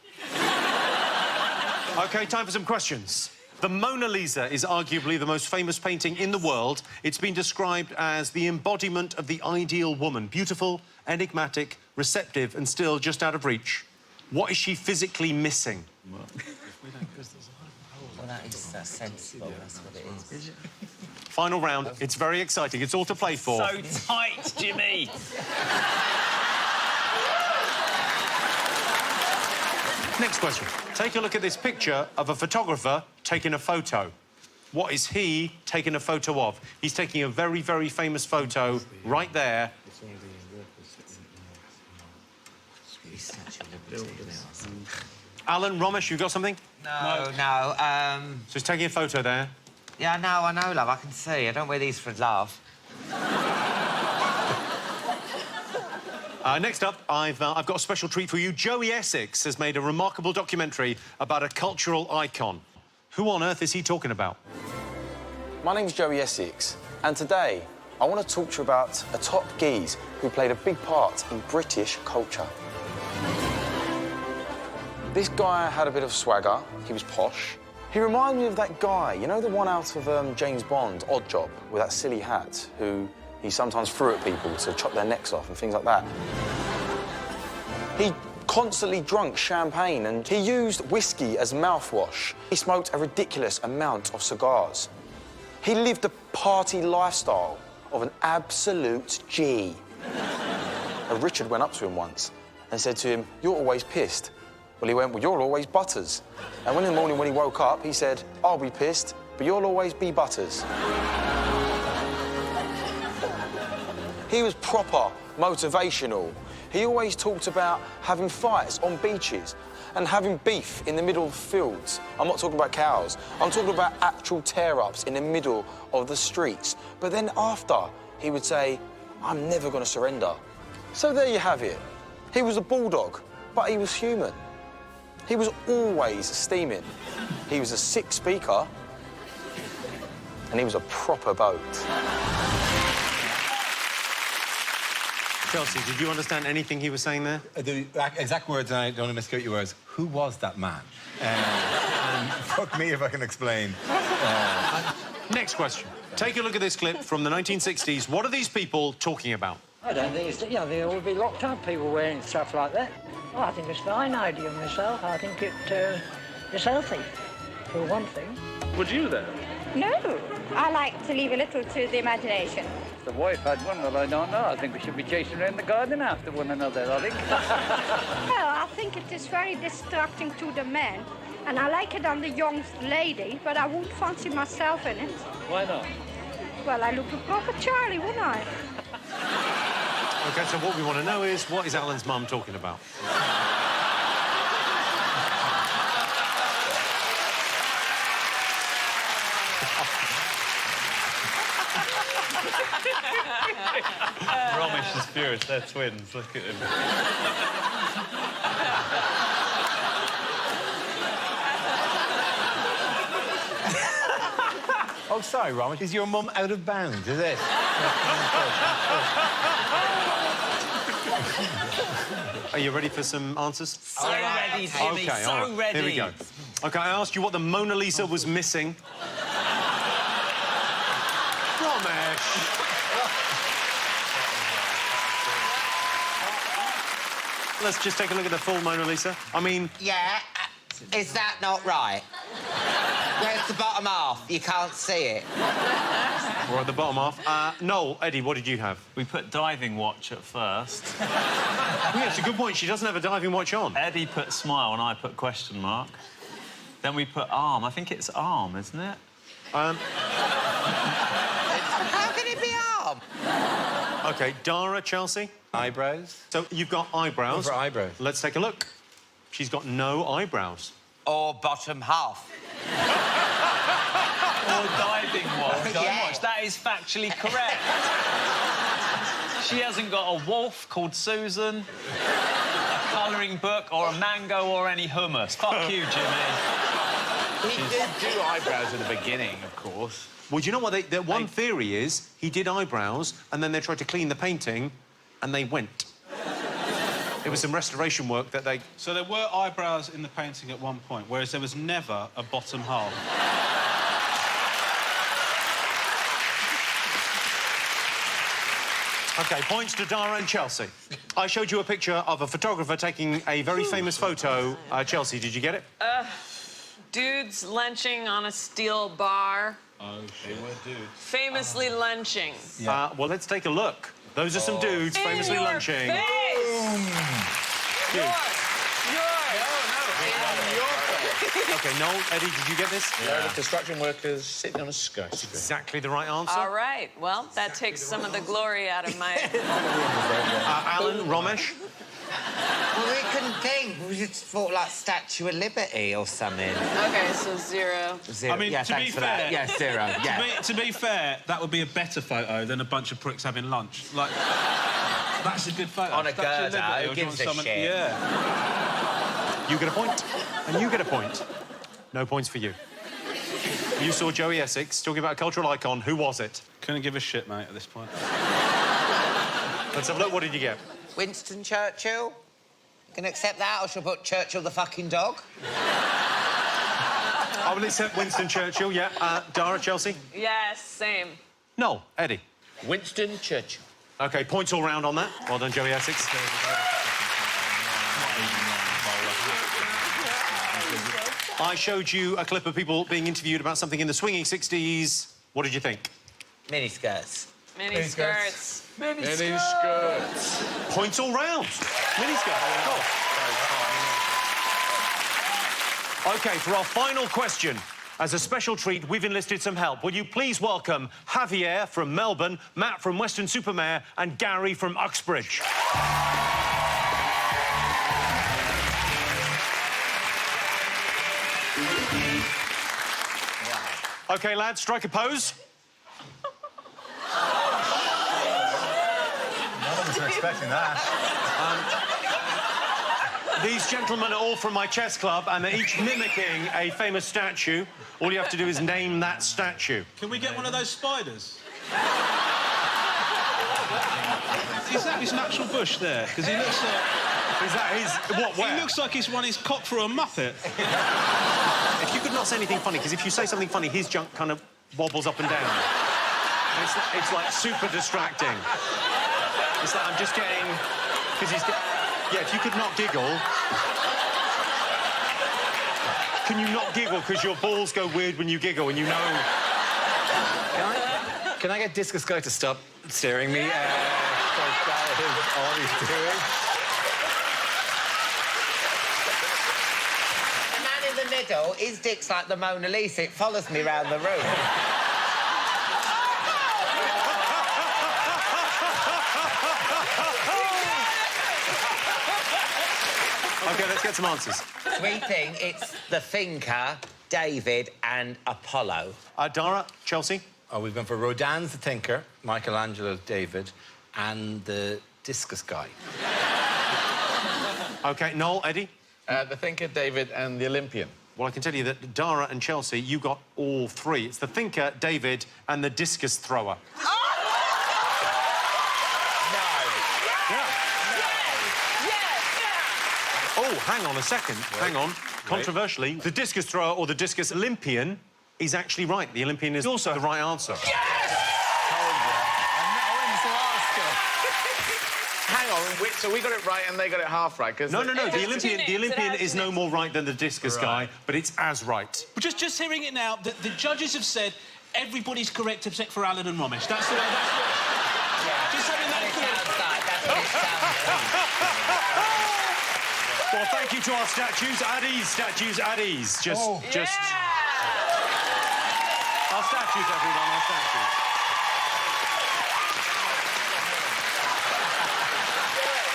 OK, time for some questions. The Mona Lisa is arguably the most famous painting in the world. It's been described as the embodiment of the ideal woman. Beautiful, enigmatic, receptive and still just out of reach. What is she physically missing? Well, that is sensible, that's what it is. Final round. It's very exciting. It's all to play for. So tight, Jimmy. Next question. Take a look at this picture of a photographer taking a photo. What is he taking a photo of? He's taking a very, very famous photo right there. Alan, Romesh, you got something? No. So he's taking a photo there. Yeah, I know, love. I can see. I don't wear these for love. Next up, I've got a special treat for you. Joey Essex has made a remarkable documentary about a cultural icon. Who on earth is he talking about? My name's Joey Essex, and today I want to talk to you about a top geese who played a big part in British culture. This guy had a bit of swagger. He was posh. He reminded me of that guy, you know, the one out of James Bond, Odd Job, with that silly hat, who he sometimes threw at people to chop their necks off and things like that. He constantly drank champagne and he used whiskey as mouthwash. He smoked a ridiculous amount of cigars. He lived the party lifestyle of an absolute G. And Richard went up to him once and said to him, "You're always pissed." Well, he went, "Well, you're always Butters." And in the morning when he woke up, he said, "I'll be pissed, but you'll always be Butters." He was proper motivational. He always talked about having fights on beaches and having beef in the middle of fields. I'm not talking about cows. I'm talking about actual tear-ups in the middle of the streets. But then after, he would say, "I'm never going to surrender." So there you have it. He was a bulldog, but he was human. He was always steaming. He was a sick speaker, and he was a proper boat. Chelsea, did you understand anything he was saying there? The exact words, and I don't want to misquote your words, who was that man? And fuck me if I can explain. Next question. Take a look at this clip from the 1960s. What are these people talking about? I don't think it's... Yeah, they all be locked up, people wearing stuff like that. Oh, I think it's a fine idea myself. I think it's healthy, for one thing. Would you, then? No, I like to leave a little to the imagination. If the wife had one, well, I don't know. I think we should be chasing around the garden after one another, I think. Well, I think it is very distracting to the men, and I like it on the young lady, but I wouldn't fancy myself in it. Why not? Well, I look a proper Charlie, wouldn't I? OK, so what we want to know is, what is Alan's mum talking about? Romesh is furious. They're twins. Look at him. Oh, sorry, Romesh. Is your mum out of bounds, is it? Are you ready for some answers? So ready, Jimmy, OK, so all right. ready. Here we go. OK, I asked you what the Mona Lisa was missing. Romesh! Let's just take a look at the full Mona Lisa. I mean... Yeah, is that not right? Where's the bottom half? You can't see it. We're at the bottom half. Noel, Eddie, what did you have? We put diving watch at first. Yeah, it's a good point. She doesn't have a diving watch on. Eddie put smile and I put question mark. Then we put arm. I think it's arm, isn't it? How can it be arm? OK, Dara, Chelsea? Eyebrows. So you've got eyebrows. Over eyebrows. Let's take a look. She's got no eyebrows. Or bottom half. diving watch. Yeah. That is factually correct. She hasn't got a wolf called Susan, a colouring book, or a mango, or any hummus. Fuck you, Jimmy. He did do eyebrows at the beginning, of course. Well, do you know what? One theory is he did eyebrows, and then they tried to clean the painting, and they went. It was some restoration work that they... So there were eyebrows in the painting at one point, whereas there was never a bottom half. OK, points to Dara and Chelsea. I showed you a picture of a photographer taking a very famous photo. Chelsea, did you get it? Dudes lunching on a steel bar. Oh, they were dudes. Famously lunching. Yeah. Well, let's take a look. Those are some dudes famously in your lunching. Face! Yours. OK, Noel, Eddie, did you get this? Yeah. The construction workers sitting on a skyscraper. Exactly the right answer. All right. Well, that takes some of the glory out of my... Alan, Romesh? Well, we couldn't think. We just thought, like, Statue of Liberty or something. OK, so 0. 0. I mean, yeah, to be thanks for fair... that. Yeah, 0. Yeah. To be fair, that would be a better photo than a bunch of pricks having lunch. Like, that's a good photo. On a Statue of girder, Liberty, who or do you gives want a someone- shit? Yeah. You get a point, and you get a point. No points for you. You saw Joey Essex talking about a cultural icon. Who was it? Couldn't give a shit, mate, at this point. Let's have a look. What did you get? Winston Churchill? Can I accept that, or shall I put Churchill the fucking dog? I will accept Winston Churchill, yeah. Dara, Chelsea? Yes, same. No, Eddie. Winston Churchill. OK, points all round on that. Well done, Joey Essex. I showed you a clip of people being interviewed about something in the swinging 60s. What did you think? Miniskirts. Miniskirts. Miniskirts. Points all round. Miniskirts, of course. OK, for our final question, as a special treat, we've enlisted some help. Will you please welcome Javier from Melbourne, Matt from Weston-super-Mare, and Gary from Uxbridge. OK, lads, strike a pose. None of us are expecting that. These gentlemen are all from my chess club, and they're each mimicking a famous statue. All you have to do is name that statue. Can we get one of those spiders? Is that his natural bush there? Because he looks like... Is that his... What, where? He looks like he's run his cock through a muppet. If you could not say anything funny, because if you say something funny, his junk kind of wobbles up and down. It's like super distracting. It's like I'm just getting... Because he's... Yeah, if you could not giggle... Can you not giggle because your balls go weird when you giggle and you know... Can I get Discus Guy to stop staring me? That is all he's doing. The man in the middle, his dick's like the Mona Lisa. It follows me round the room. OK, let's get some answers. We think it's the thinker, David, and Apollo. Dara, Chelsea? Oh, we've gone for Rodin's the Thinker, Michelangelo's David, and the Discus Guy. OK, Noel, Eddie? The Thinker, David, and the Olympian. Well, I can tell you that Dara and Chelsea, you got all three. It's the thinker, David, and the discus thrower. Oh, hang on a second. Hang on. Controversially, the discus thrower or the discus Olympian is actually right. The Olympian is also the right answer. Hang on, so we got it right and they got it half right? No. The Olympian is no more right than the discus guy, but it's as right. But just hearing it now, the judges have said everybody's correct except for Alan and Romesh. That's the way. Just having that Well, thank you to our statues at ease. Statues at ease. Just... Our statues, everyone, our statues.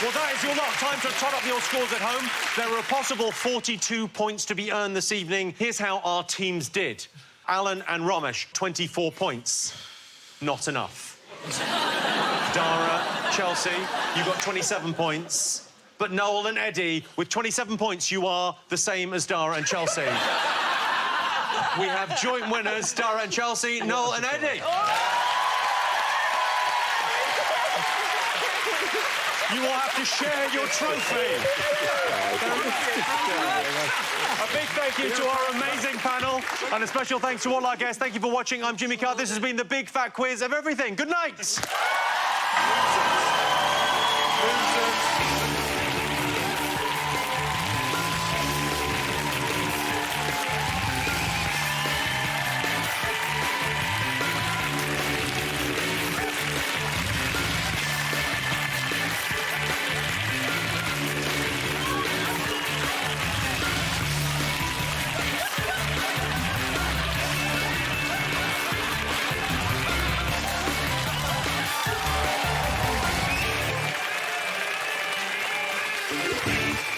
Well, that is your lot. Time to tot up your scores at home. There are a possible 42 points to be earned this evening. Here's how our teams did. Alan and Romesh, 24 points. Not enough. Dara, Chelsea, you got 27 points. But Noel and Eddie, with 27 points, you are the same as Dara and Chelsea. We have joint winners, Dara and Chelsea, Noel and Eddie. You will have to share your trophy. A big thank you to our amazing panel, and a special thanks to all our guests. Thank you for watching. I'm Jimmy Carr. This has been the big fat quiz of everything. Good night. Beep.